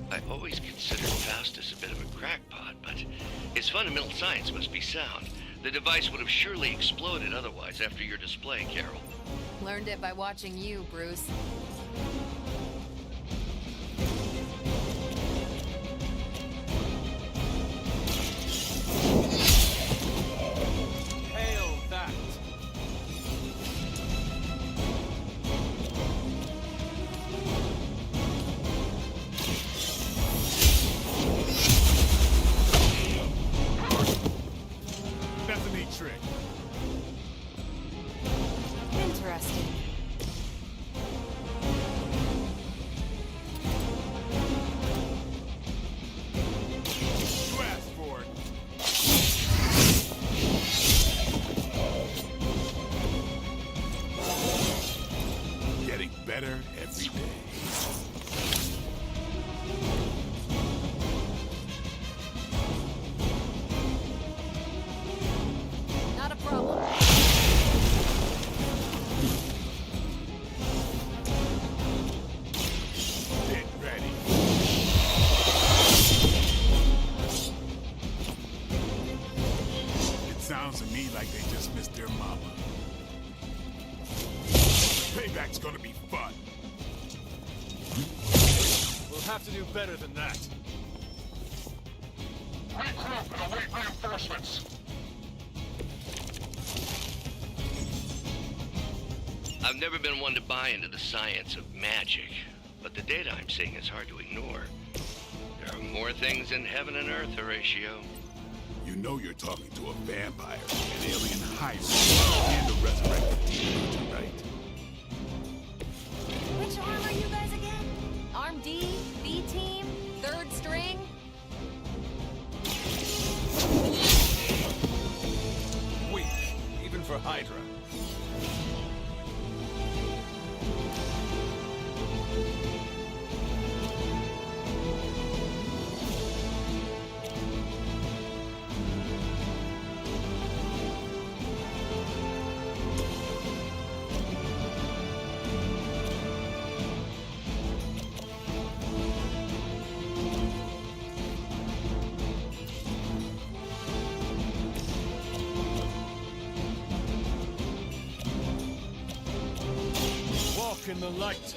I always considered Faustus a bit of a crackpot, but his fundamental science must be sound. The device would have surely exploded otherwise after your display, Carol. Learned it by watching you, Bruce. interesting. You asked for it. Getting better every day. Not a problem. Get ready. It sounds to me like they just missed their mama. Payback's gonna be fun. We'll have to do better than that. Regroup and await reinforcements. I've never been one to buy into the science of magic, but the data I'm seeing is hard to ignore. There are more things in heaven and earth, Horatio. You know you're talking to a vampire, an alien hybrid, and a resurrected demon hunter, right? Which arm are you guys again? Arm D, B team, third string? Weak, even for Hydra. Walk in the light.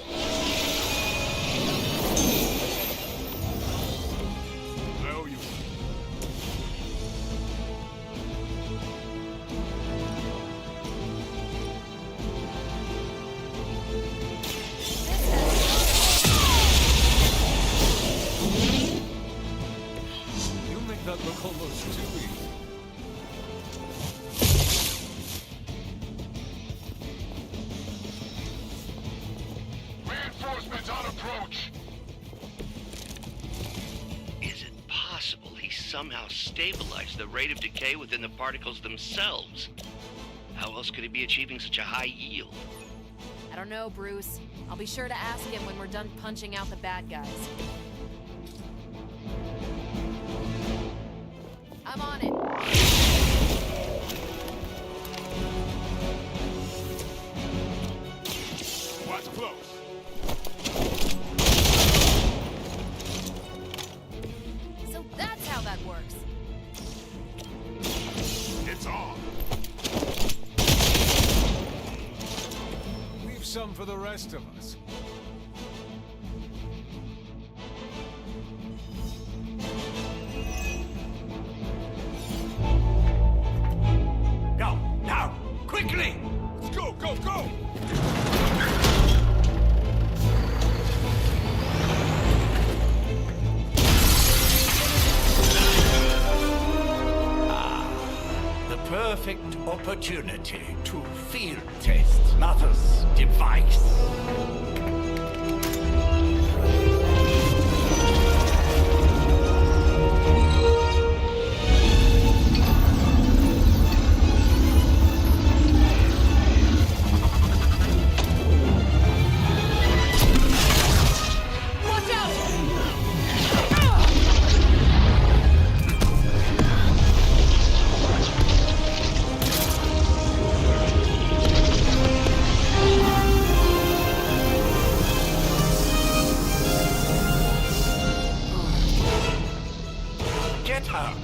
I owe you. You make that look almost too easy. Reinforcements on approach. Is it possible he somehow stabilized the rate of decay within the particles themselves? How else could he be achieving such a high yield? I don't know, Bruce. I'll be sure to ask him when we're done punching out the bad guys. I'm on it. Watch close. So that's how that works. It's on. Leave some for the rest of us. Go, now, quickly! Let's go, go, go! The perfect opportunity to field test Mother's device. Watch out! Get her!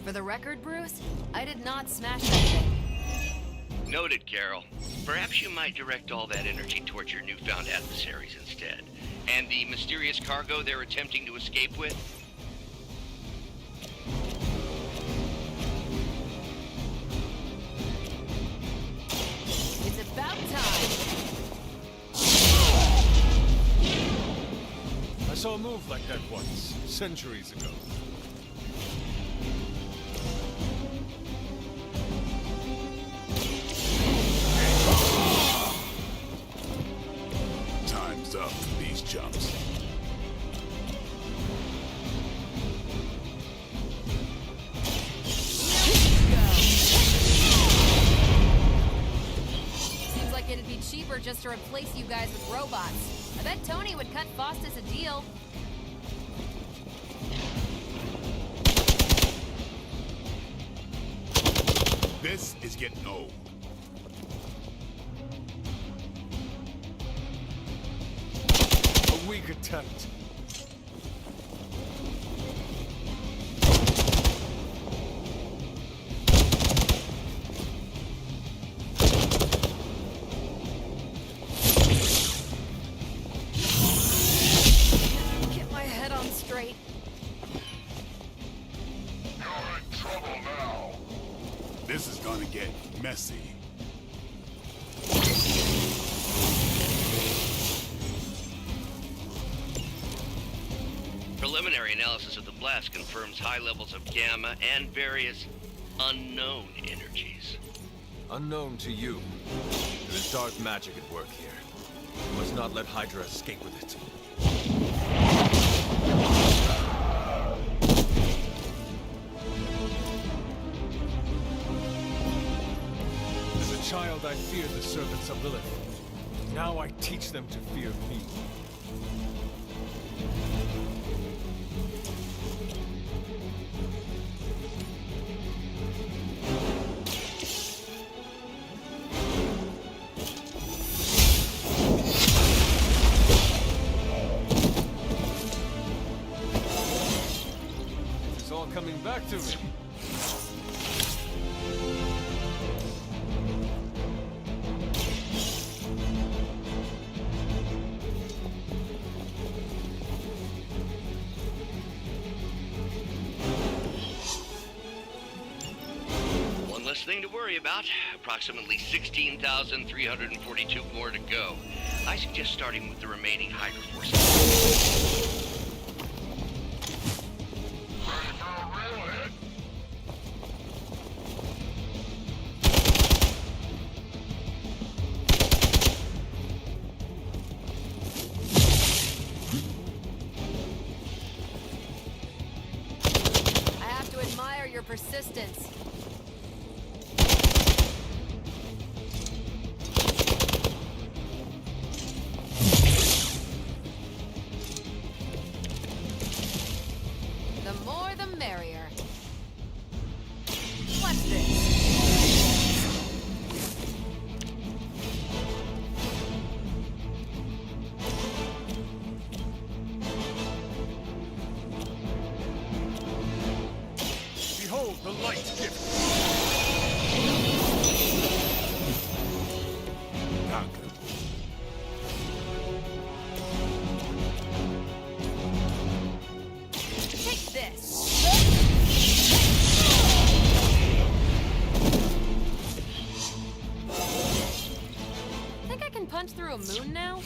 For the record, Bruce, I did not smash that thing. Noted, Carol. Perhaps you might direct all that energy towards your newfound adversaries instead. And the mysterious cargo they're attempting to escape with? saw a move like that once, centuries ago. Time's up for these chumps. Seems like it'd be cheaper just to replace you guys with robots. I bet Tony would cut Faustus a deal. This is getting old. A weak attempt. Get my head on straight. You're in trouble now. This is gonna get messy. Preliminary analysis of the blast confirms high levels of gamma and various unknown energies. Unknown to you. There is dark magic at work here. You must not let Hydra escape with it. As a child, I feared the servants of Lilith. Now I teach them to fear me. It's all coming back to me. One less thing to worry about. Approximately 16,342 more to go. I suggest starting with the remaining Hydra forces. I have to admire your persistence. The more the merrier. What's this? Behold the light gift. Take this. Think I can punch through a moon now?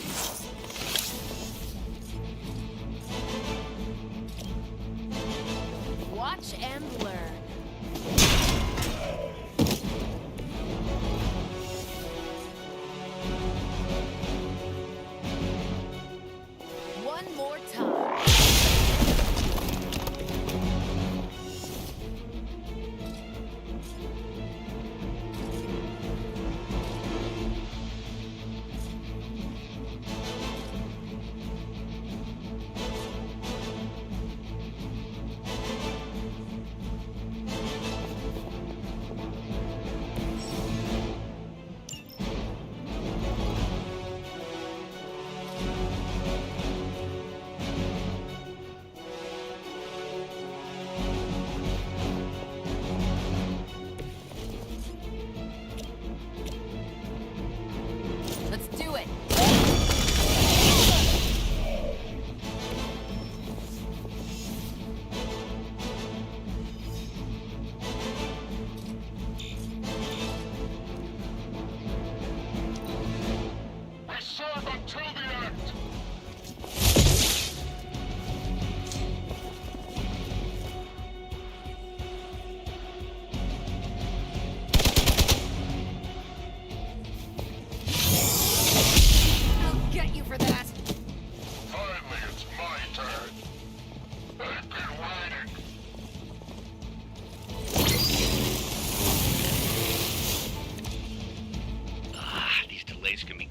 Watch and learn. One more time.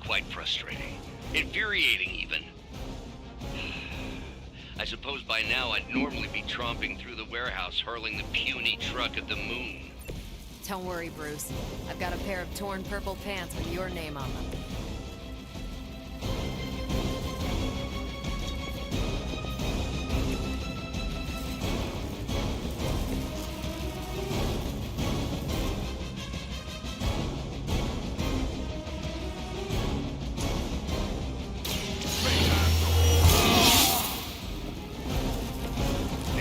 quite frustrating. Infuriating, even. I suppose by now I'd normally be tromping through the warehouse hurling the puny truck at the moon. Don't worry, Bruce. I've got a pair of torn purple pants with your name on them.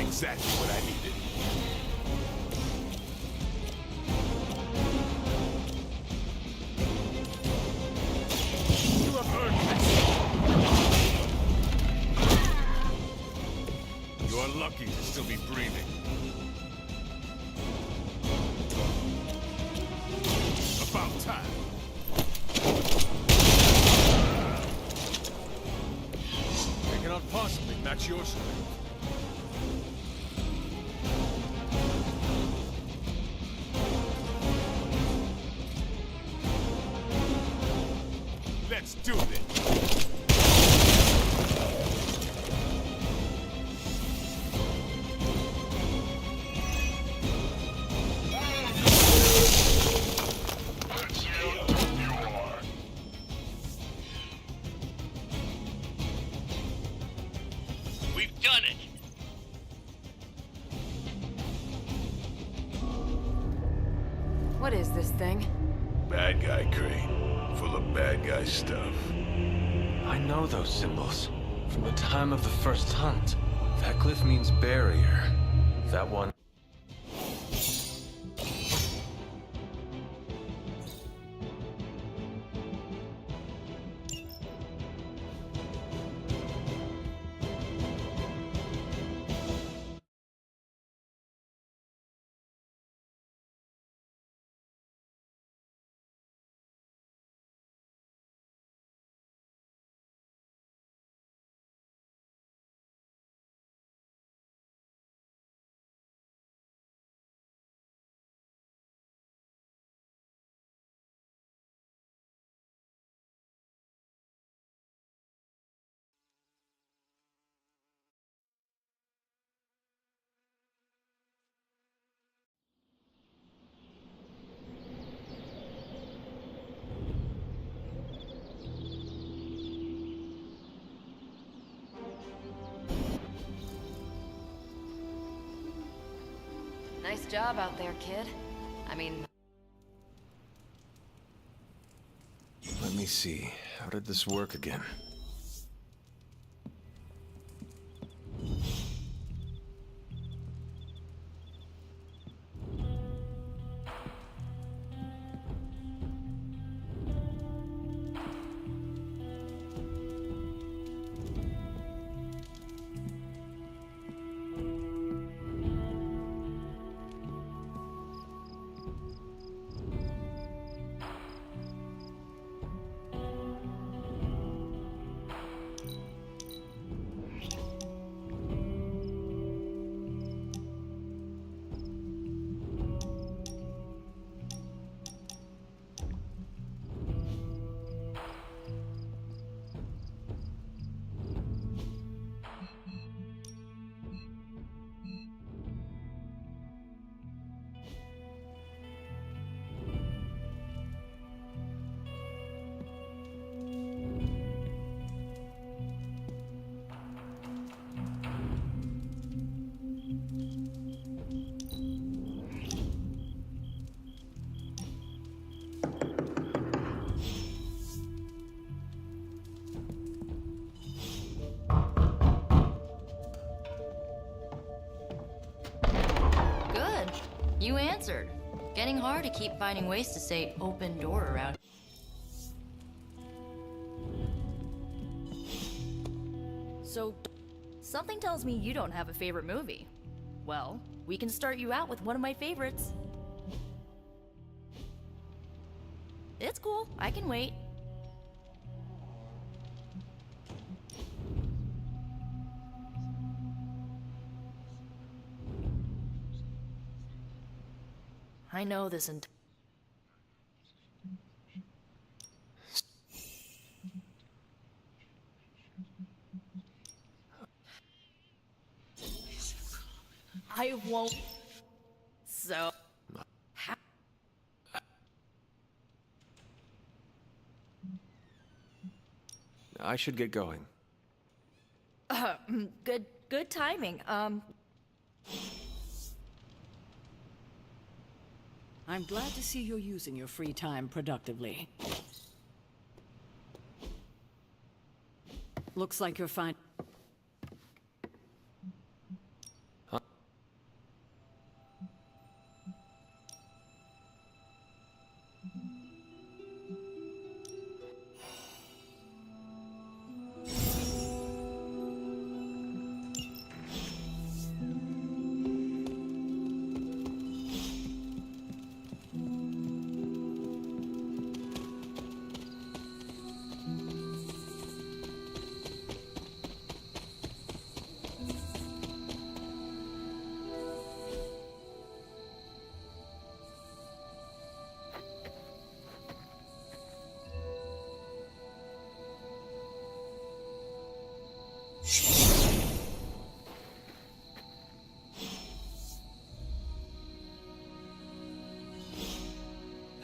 Exactly what I needed. You have earned this. You are lucky to still be breathing. About time. I cannot possibly match your strength. Let's do this. We've done it! What is this thing? Bad guy crate. Full of bad guy stuff. I know those symbols from the time of the first hunt. That glyph means barrier. That one. Nice job out there, kid. I mean... Let me see. How did this work again? You answered. Getting hard to keep finding ways to say open door around. So, something tells me you don't have a favorite movie. Well, we can start you out with one of my favorites. It's cool, I can wait. I know this I won't. So. I should get going. Good timing. I'm glad to see you're using your free time productively. Looks like you're fine.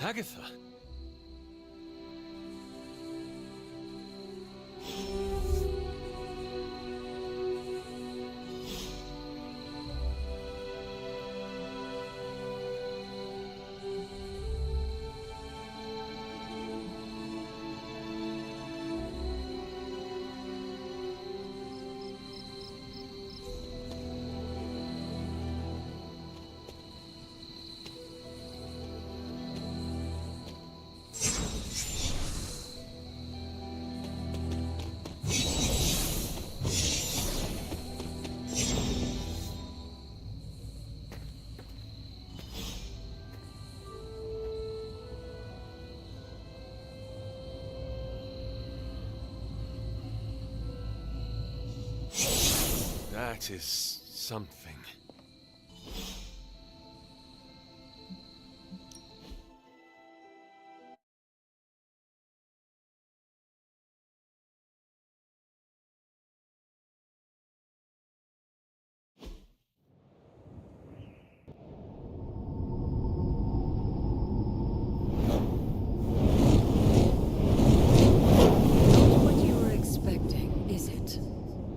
Agatha. That is something.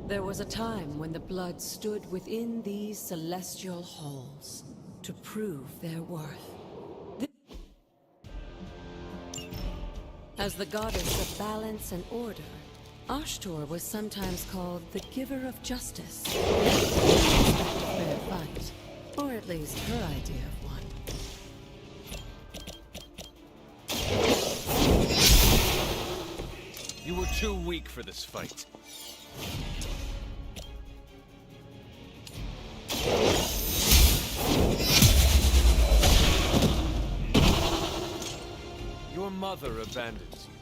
There was a time when the blood stood within these celestial halls to prove their worth. As the goddess of balance and order, Ashtor was sometimes called the giver of justice. A fair fight, or at least her idea of one. You were too weak for this fight. Your mother abandons you.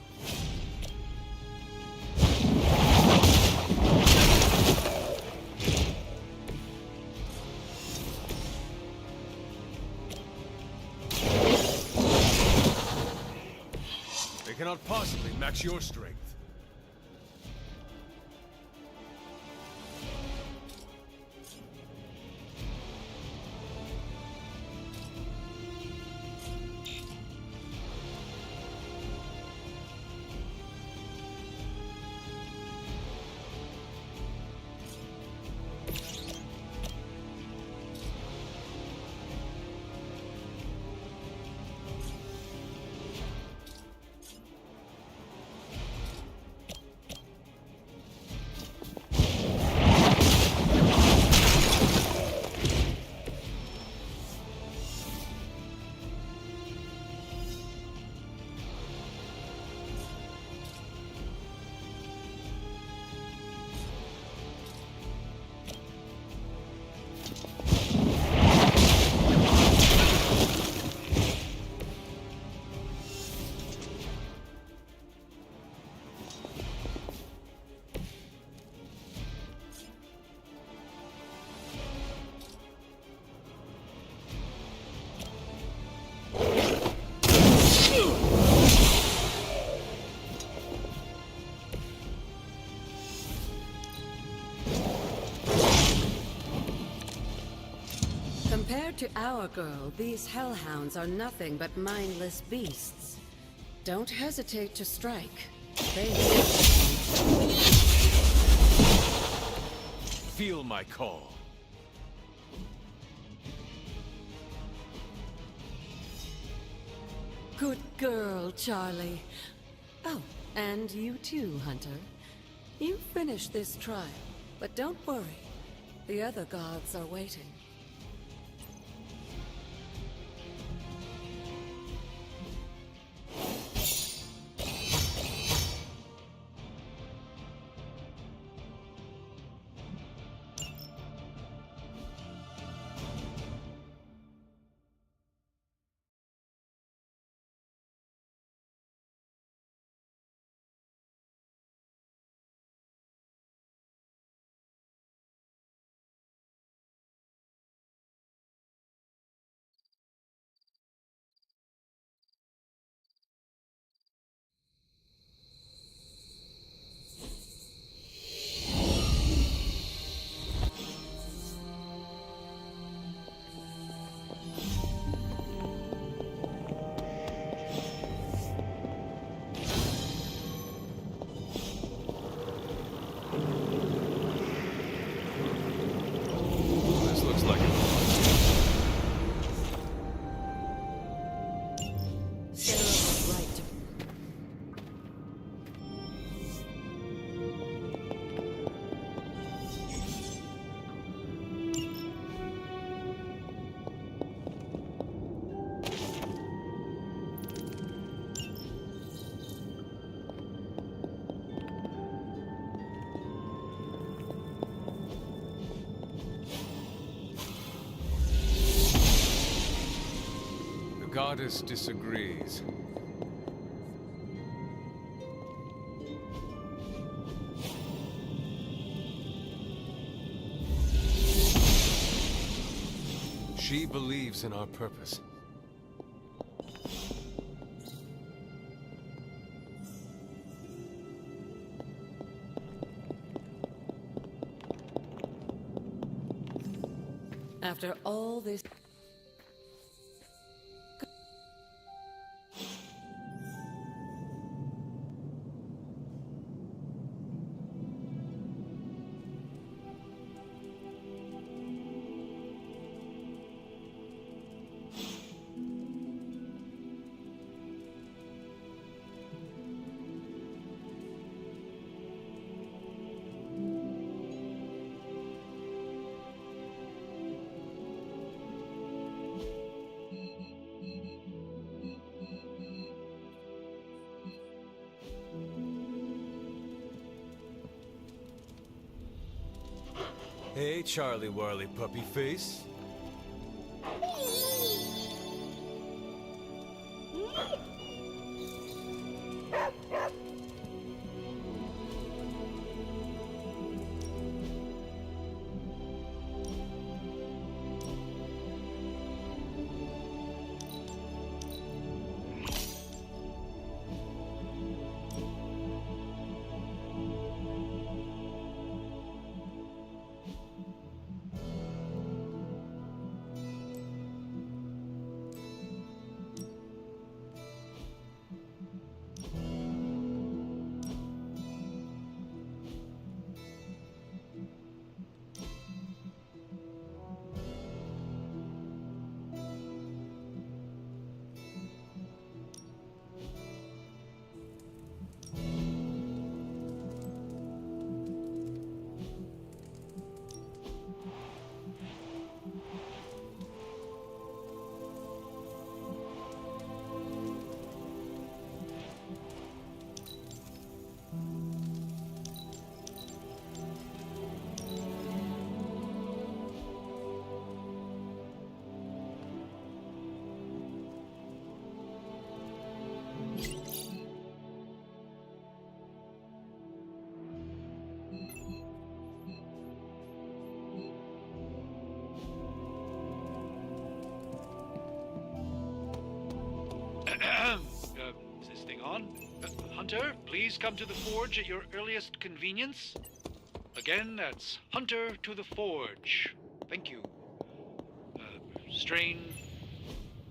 They cannot possibly match your strength. Compared to our girl, these hellhounds are nothing but mindless beasts. Don't hesitate to strike. They Feel my call. Good girl, Charlie. Oh, and you too, Hunter. You finished this trial, but don't worry. The other gods are waiting. The goddess disagrees. She believes in our purpose. After all this... Hey, Charlie Warley Puppy Face. Is this thing on? Hunter, please come to the forge at your earliest convenience. Again, that's Hunter to the forge. Thank you. strain.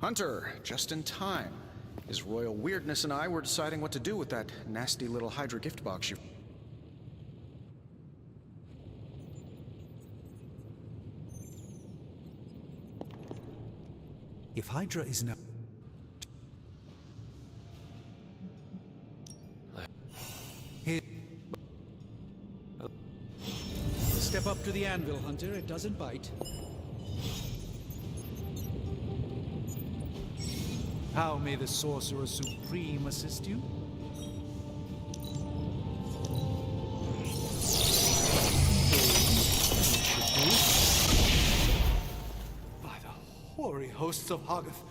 Hunter, just in time. His royal weirdness and I were deciding what to do with that nasty little Hydra gift box you... If Hydra is now... Here. Step up to the anvil, Hunter. It doesn't bite. How may the Sorcerer Supreme assist you? By the hoary hosts of Hoggoth,